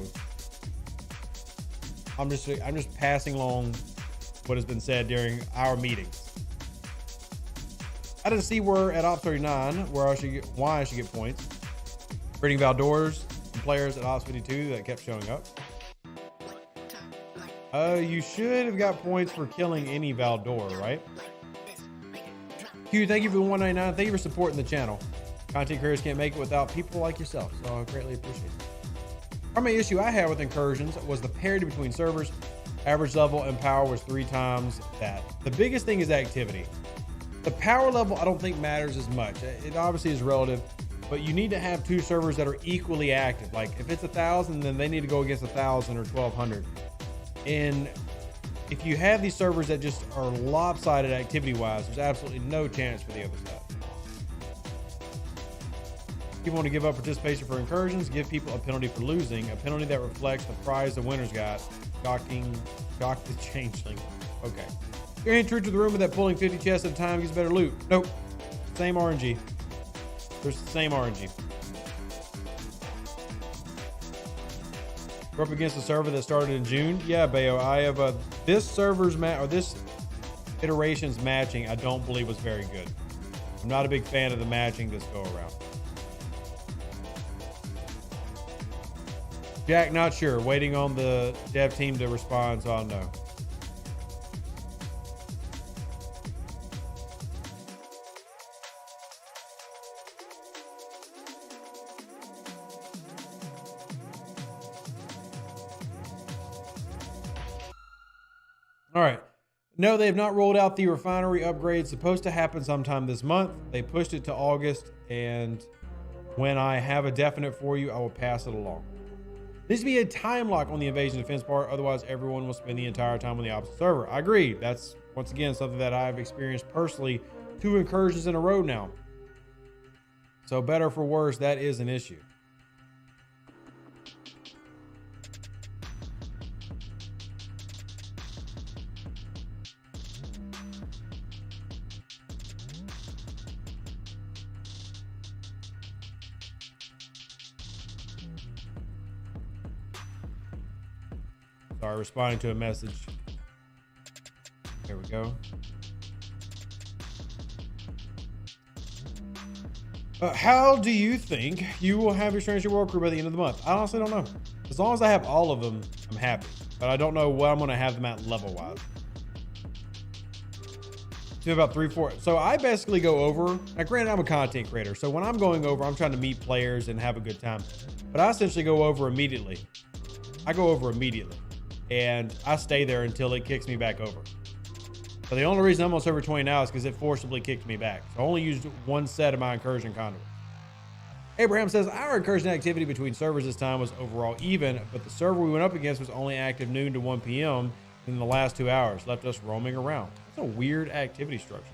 I'm just passing along what has been said during our meetings. I didn't see where at Op 39 why I should get points. Breeding Valdors and players at Ops 52 that kept showing up. You should have got points for killing any Valdor, right? Q, thank you for the 199. Thank you for supporting the channel. Content creators can't make it without people like yourself, so I greatly appreciate it. Our main issue I had with Incursions was the parity between servers. Average level and power was 3 times that. The biggest thing is activity. The power level I don't think matters as much. It obviously is relative, but you need to have 2 servers that are equally active. Like if it's 1,000, then they need to go against 1,000 or 1,200. And if you have these servers that just are lopsided activity-wise, there's absolutely no chance for the other side. If you want to give up participation for Incursions, give people a penalty for losing, a penalty that reflects the prize the winners got. Shock the changeling. Okay. You're in true to the rumor that pulling 50 chests at a time gives better loot. Nope. Same RNG. There's the same RNG. We're up against a server that started in June. Yeah, Bayo, I have this server's this iteration's matching. I don't believe was very good. I'm not a big fan of the matching this go around. Jack, not sure. Waiting on the dev team to respond, so I'll know. All right. No, they have not rolled out the refinery upgrade. It's supposed to happen sometime this month. They pushed it to August, and when I have a definite for you, I will pass it along. There needs to be a time lock on the invasion defense part. Otherwise, everyone will spend the entire time on the opposite server. I agree. That's, once again, something that I've experienced personally 2 incursions in a row now. So better for worse, that is an issue. Sorry, responding to a message. There we go. How do you think you will have your Stranger World crew by the end of the month? I honestly don't know. As long as I have all of them, I'm happy. But I don't know what I'm going to have them at level-wise. To about 3-4. So I basically go over. Now, granted, I'm a content creator. So when I'm going over, I'm trying to meet players and have a good time. But I essentially go over immediately. I go over immediately. And I stay there until it kicks me back over. So the only reason I'm on server 20 now is because it forcibly kicked me back. So I only used 1 set of my incursion conduit. Abraham says, our incursion activity between servers this time was overall even, but the server we went up against was only active noon to 1 p.m. in the last 2 hours, left us roaming around. That's a weird activity structure.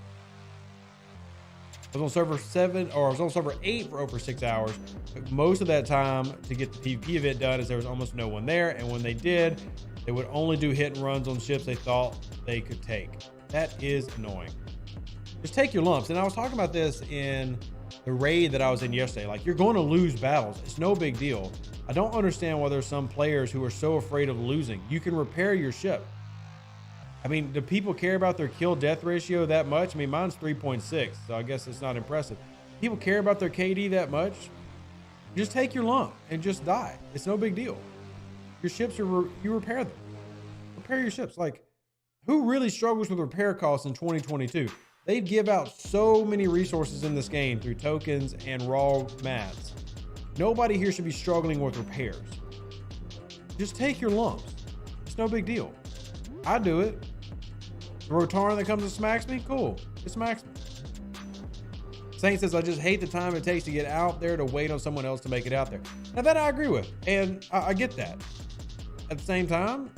I was on server 7, or I was on server 8 for over 6 hours. Took most of that time to get the PvP event done as there was almost no one there. And when they did, they would only do hit and runs on ships they thought they could take. That is annoying. Just take your lumps. And I was talking about this in the raid that I was in yesterday. Like, you're going to lose battles. It's no big deal. I don't understand why there's some players who are so afraid of losing. You can repair your ship. I mean, do people care about their kill death ratio that much? I mean, mine's 3.6, so I guess it's not impressive. People care about their KD that much? Just take your lump and just die. It's no big deal. Your ships are, you repair them. Repair your ships. Like, who really struggles with repair costs in 2022? They give out so many resources in this game through tokens and raw mats. Nobody here should be struggling with repairs. Just take your lumps. It's no big deal. I do it. The Rotarn that comes and smacks me, cool. It smacks me. Saint says, I just hate the time it takes to get out there to wait on someone else to make it out there. Now that I agree with, and I get that. At the same time,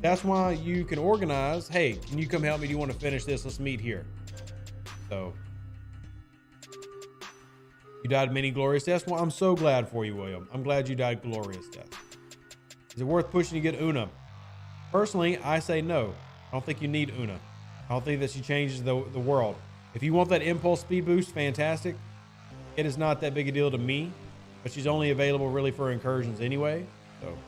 that's why you can organize, hey, can you come help me? Do you want to finish this? Let's meet here. So, you died many glorious deaths. Well, I'm so glad for you, William. I'm glad you died glorious death. Is it worth pushing to get Una? Personally, I say no. I don't think you need Una. I don't think that she changes the world. If you want that impulse speed boost, fantastic. It is not that big a deal to me, but she's only available really for incursions anyway. So,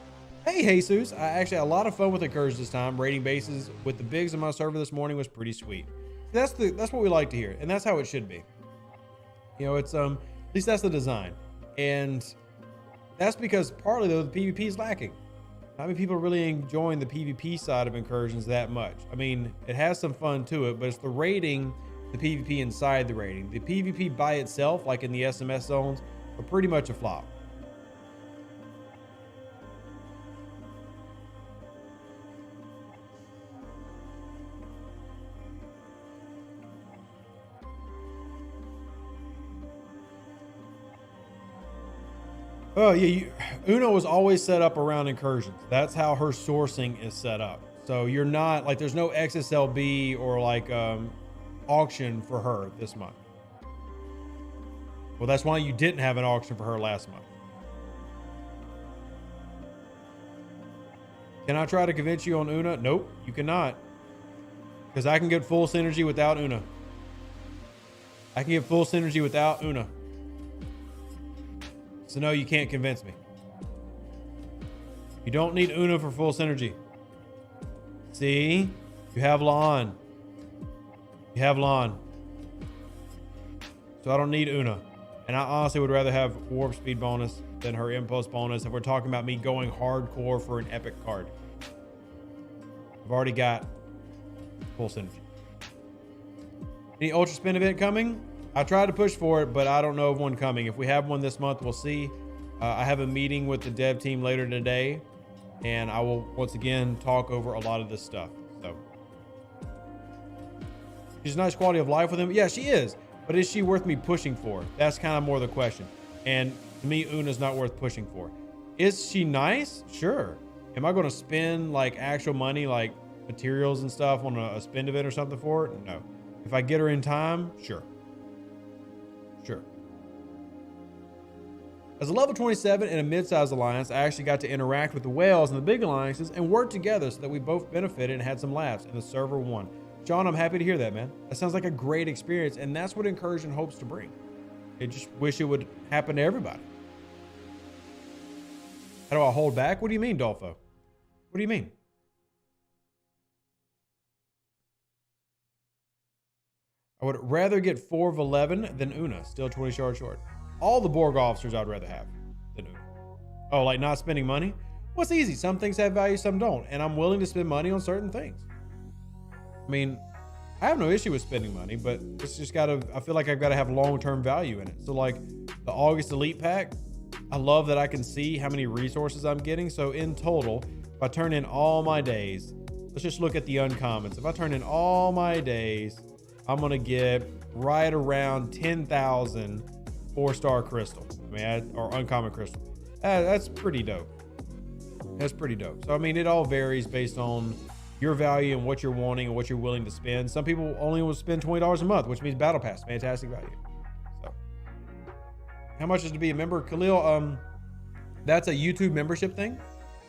hey, Jesus. I actually had a lot of fun with incursions this time. Rating bases with the bigs on my server this morning was pretty sweet. That's what we like to hear, and that's how it should be. You know, it's at least that's the design, and that's because partly though the PvP is lacking. Not many people are really enjoying the PvP side of incursions that much. I mean, it has some fun to it, but it's the rating. The PvP inside the rating. The PvP by itself, like in the SMS zones, are pretty much a flop. Oh yeah, Uno was always set up around incursions. That's how her sourcing is set up. So you're not like, there's no XSLB or like auction for her this month. Well, that's why you didn't have an auction for her last month. Can I try to convince you on Una? Nope, you cannot. Because I can get full synergy without Una. I can get full synergy without Una. So no, you can't convince me. You don't need Una for full synergy. See? You have Lon. You have Lon. So I don't need Una. And I honestly would rather have warp speed bonus than her impulse bonus if we're talking about me going hardcore for an epic card. I've already got full synergy. Any ultra spin event coming? I tried to push for it, but I don't know of one coming. If we have one this month, we'll see. I have a meeting with the dev team later today, and I will once again talk over a lot of this stuff. So she's a nice quality of life with him. Yeah, she is. But is she worth me pushing for? That's kind of more the question. And to me, Una's not worth pushing for. Is she nice? Sure. Am I going to spend like actual money, like materials and stuff on a spend event or something for it? No. If I get her in time, sure. Sure. As a level 27 in a mid-sized alliance, I actually got to interact with the whales and the big alliances and work together so that we both benefited and had some laughs, and the server won. John, I'm happy to hear that, man. That sounds like a great experience, and that's what Incursion hopes to bring. I just wish it would happen to everybody. How do I hold back? What do you mean, Dolfo? What do you mean? I would rather get 4 of 11 than Una, still 20 shards short. All the Borg officers I'd rather have than Una. Oh, like not spending money? Well, it's easy. Some things have value, some don't. And I'm willing to spend money on certain things. I mean, I have no issue with spending money, but it's just I feel like I've got to have long-term value in it. So like the August Elite Pack, I love that I can see how many resources I'm getting. So in total, if I turn in all my days, let's just look at the uncommons. If I turn in all my days, I'm going to get right around 10,000 4-star crystal. Or uncommon crystal. That's pretty dope. That's pretty dope. So, I mean, it all varies based on your value and what you're wanting and what you're willing to spend. Some people only will spend $20 a month, which means Battle Pass. Fantastic value. So, how much is to be a member? Khalil, that's a YouTube membership thing.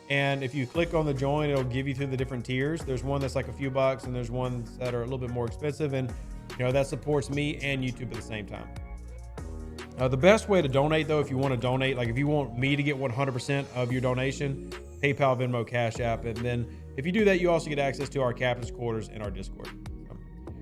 And if you click on the join, it'll give you through the different tiers. There's one that's like a few bucks, and there's ones that are a little bit more expensive. And, you know, that supports me and YouTube at the same time. The best way to donate, though, if you want to donate, like if you want me to get 100% of your donation, PayPal, Venmo, Cash App. And then if you do that, you also get access to our captain's quarters and our Discord.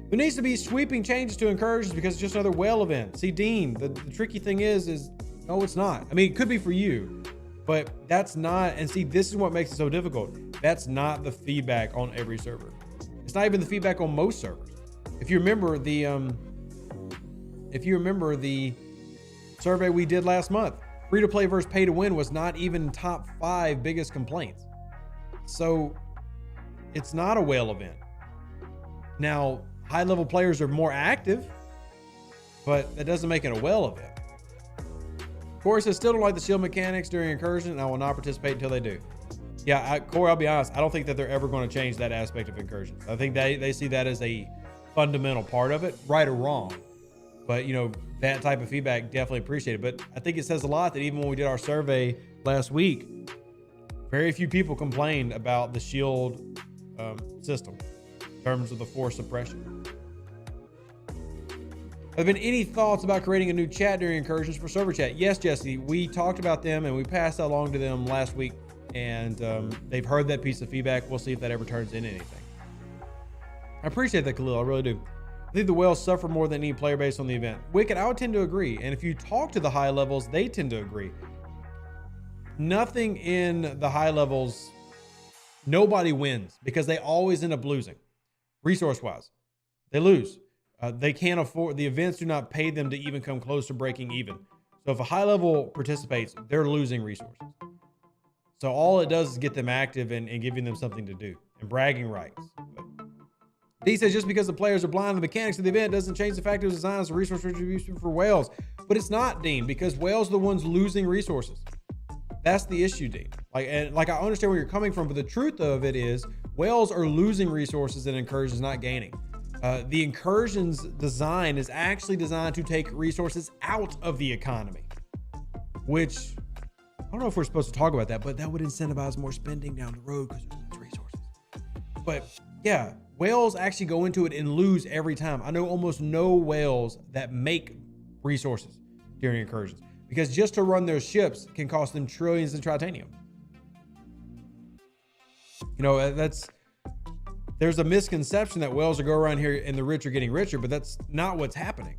There needs to be sweeping changes to Incursions because it's just another whale event. See, Dean, the tricky thing is no, it's not. I mean, it could be for you, but that's not. And see, this is what makes it so difficult. That's not the feedback on every server. It's not even the feedback on most servers. If you remember the survey we did last month, free to play versus pay to win was not even top 5 biggest complaints. So it's not a whale event. Now, high level players are more active, but that doesn't make it a whale event. Corey says, still don't like the shield mechanics during Incursion, and I will not participate until they do. Yeah, Corey, I'll be honest, I don't think that they're ever going to change that aspect of Incursions. I think they see that as a fundamental part of it, right or wrong. But, you know, that type of feedback, definitely appreciated. But I think it says a lot that even when we did our survey last week, very few people complained about the shield system in terms of the force suppression. Have there been any thoughts about creating a new chat during Incursions for server chat? Yes, Jesse, we talked about them and we passed that along to them last week, and they've heard that piece of feedback. We'll see if that ever turns into anything. I appreciate that, Khalil. I really do. I think the whales suffer more than any player base on the event. Wicked, I would tend to agree. And if you talk to the high levels, they tend to agree. Nothing in the high levels, nobody wins because they always end up losing. Resource-wise, they lose. They can't afford, the events do not pay them to even come close to breaking even. So if a high level participates, they're losing resources. So all it does is get them active and giving them something to do and bragging rights. But D says, just because the players are blind to the mechanics of the event doesn't change the fact it was designed as a resource distribution for whales. But it's not, Dean, because whales are the ones losing resources. That's the issue, Dean. I understand where you're coming from, but the truth of it is whales are losing resources and Incursions not gaining. The Incursions design is actually designed to take resources out of the economy, which I don't know if we're supposed to talk about that, but that would incentivize more spending down the road because there's less resources. But yeah, whales actually go into it and lose every time. I know almost no whales that make resources during Incursions because just to run their ships can cost them trillions in titanium. You know, there's a misconception that whales will go around here and the rich are getting richer, but that's not what's happening.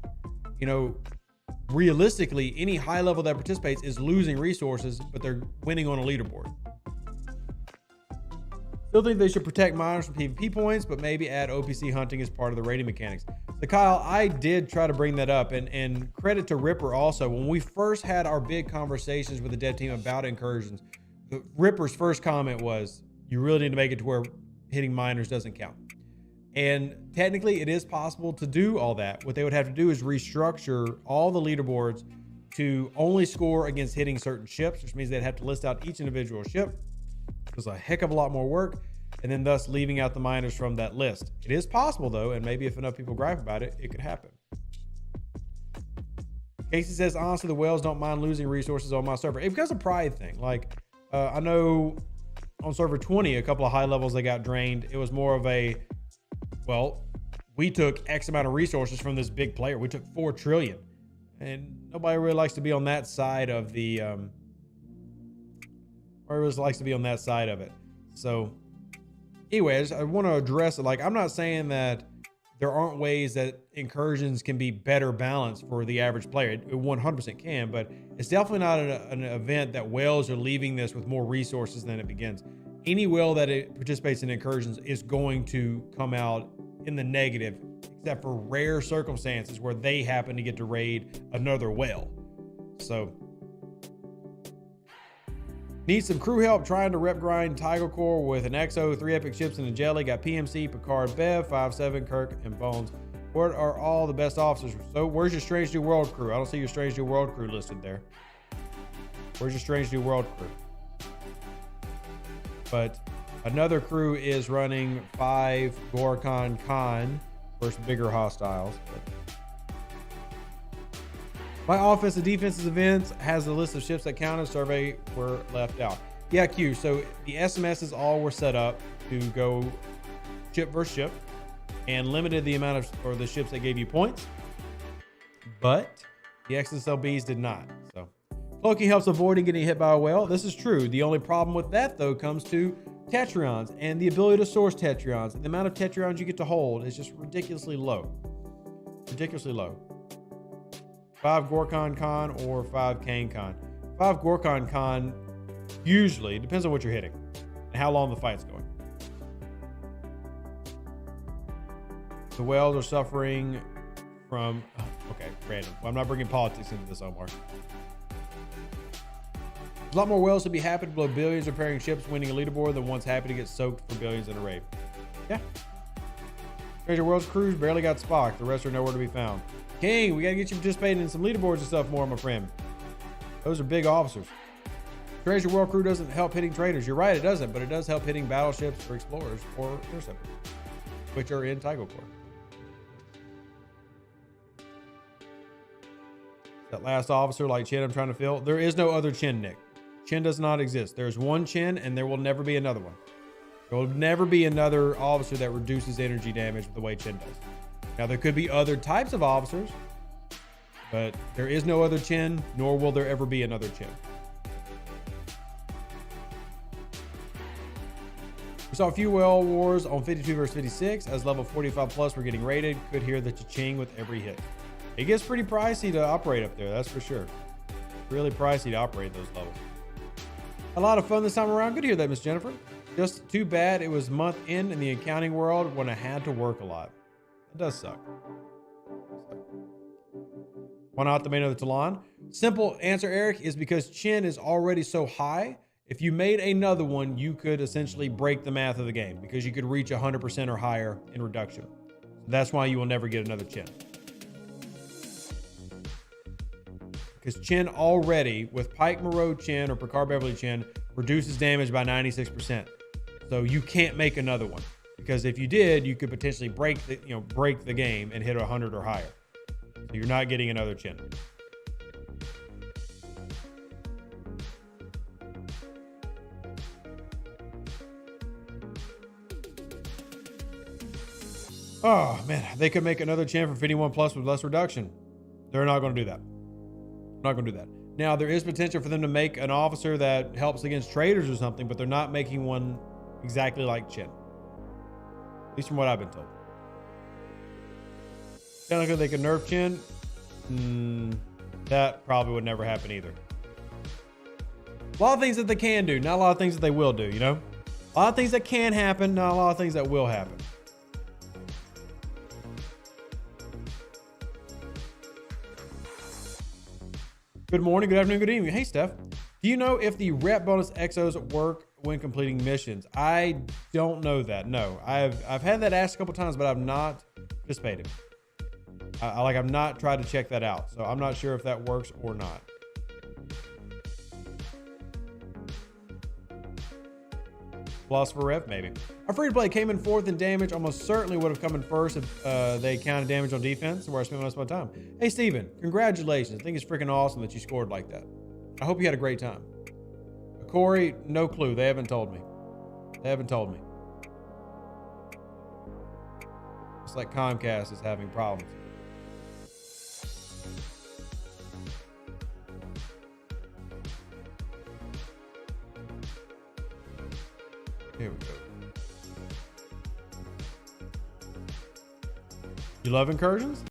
You know, realistically, any high level that participates is losing resources, but they're winning on a leaderboard. Still think they should protect miners from PvP points, but maybe add OPC hunting as part of the rating mechanics. So Kyle, I did try to bring that up, and credit to Ripper also. When we first had our big conversations with the dev team about Incursions, Ripper's first comment was, you really need to make it to where hitting miners doesn't count. And technically it is possible to do all that. What they would have to do is restructure all the leaderboards to only score against hitting certain ships, which means they'd have to list out each individual ship. It was a heck of a lot more work, and then thus leaving out the miners from that list. It is possible though, and maybe if enough people gripe about it, it could happen. Casey says, honestly, the whales don't mind losing resources on my server. It becomes a pride thing. Like, I know on server 20, a couple of high levels, they got drained. It was more of a, well, we took X amount of resources from this big player. We took 4 trillion. And nobody really likes to be on that side of the, or really likes to be on that side of it. So anyways, I want to address it. Like, I'm not saying that there aren't ways that Incursions can be better balanced for the average player. It 100% can, but it's definitely not an event that whales are leaving this with more resources than it begins. Any whale that participates in Incursions is going to come out in the negative, except for rare circumstances where they happen to get to raid another whale. So need some crew help trying to rep grind Tiger Core with an XO, 3 epic ships and a jelly. Got PMC, Picard, Bev, 5-7, Kirk, and Bones. What are all the best officers? So where's your Strange New World crew? I don't see your Strange New World crew listed there. Where's your Strange New World crew? But another crew is running 5 Gorkon Khan versus bigger hostiles. My offensive defensive events has a list of ships that counted. Survey were left out. Yeah, Q. So the SMSs all were set up to go ship versus ship and limited the amount of, or the ships that gave you points, but the XSLBs did not. So Cloaking helps avoiding getting hit by a whale. This is true. The only problem with that though comes to Tetrions and the ability to source Tetrions. And the amount of Tetrions you get to hold is just ridiculously low. Ridiculously low. 5 Gorkon Khan or 5 Kane Khan. 5 Gorkon Khan usually, depends on what you're hitting and how long the fight's going. The whales are suffering from, okay, random. Well, I'm not bringing politics into this, Omar. There's a lot more whales to be happy to blow billions repairing ships winning a leaderboard than ones happy to get soaked for billions in a raid. Yeah. Treasure World's crews barely got Spock. The rest are nowhere to be found. King, we gotta get you participating in some leaderboards and stuff more, my friend. Those are big officers. Treasure World crew doesn't help hitting traders. You're right, it doesn't, but it does help hitting battleships or explorers or interceptors, which are in Tycho Core. That last officer like Chin I'm trying to fill. There is no other Chin, Nick. Chin does not exist. There's one Chin and there will never be another one. There will never be another officer that reduces energy damage the way Chin does. Now, there could be other types of officers, but there is no other Chin, nor will there ever be another Chin. We saw a few whale wars on 52 versus 56. As level 45 plus, we're getting raided. Could hear the cha-ching with every hit. It gets pretty pricey to operate up there, that's for sure. Really pricey to operate those levels. A lot of fun this time around. Good to hear that, Miss Jennifer. Just too bad it was month in the accounting world when I had to work a lot. It does suck. Why not the main of the Talon? Simple answer, Eric, is because Chin is already so high. If you made another one, you could essentially break the math of the game because you could reach 100% or higher in reduction. So that's why you will never get another Chin. Because Chin already, with Pike Moreau Chin or Picard Beverly Chin, reduces damage by 96%. So you can't make another one. Because if you did, you could potentially break the game and hit 100 or higher. So you're not getting another Chin. Oh man, they could make another Chin for 51 plus with less reduction. They're not going to do that. Not going to do that. Now, there is potential for them to make an officer that helps against traders or something, but they're not making one exactly like Chin. At least from what I've been told. Sounds like they could nerf Chin. That probably would never happen either. A lot of things that they can do, not a lot of things that they will do, you know? A lot of things that can happen, not a lot of things that will happen. Good morning, good afternoon, good evening. Hey, Steph. Do you know if the rep bonus exos work when completing missions? I don't know that. No, I've had that asked a couple times, but I've not participated. I've not tried to check that out, so I'm not sure if that works or not. Philosopher Rep, maybe. Our free to play came in fourth in damage. Almost certainly would have come in first if they counted damage on defense, where I spent most of my time. Hey, Steven, congratulations. I think it's freaking awesome that you scored like that. I hope you had a great time. Corey, no clue. They haven't told me. They haven't told me. It's like Comcast is having problems. Here we go. You love Incursions?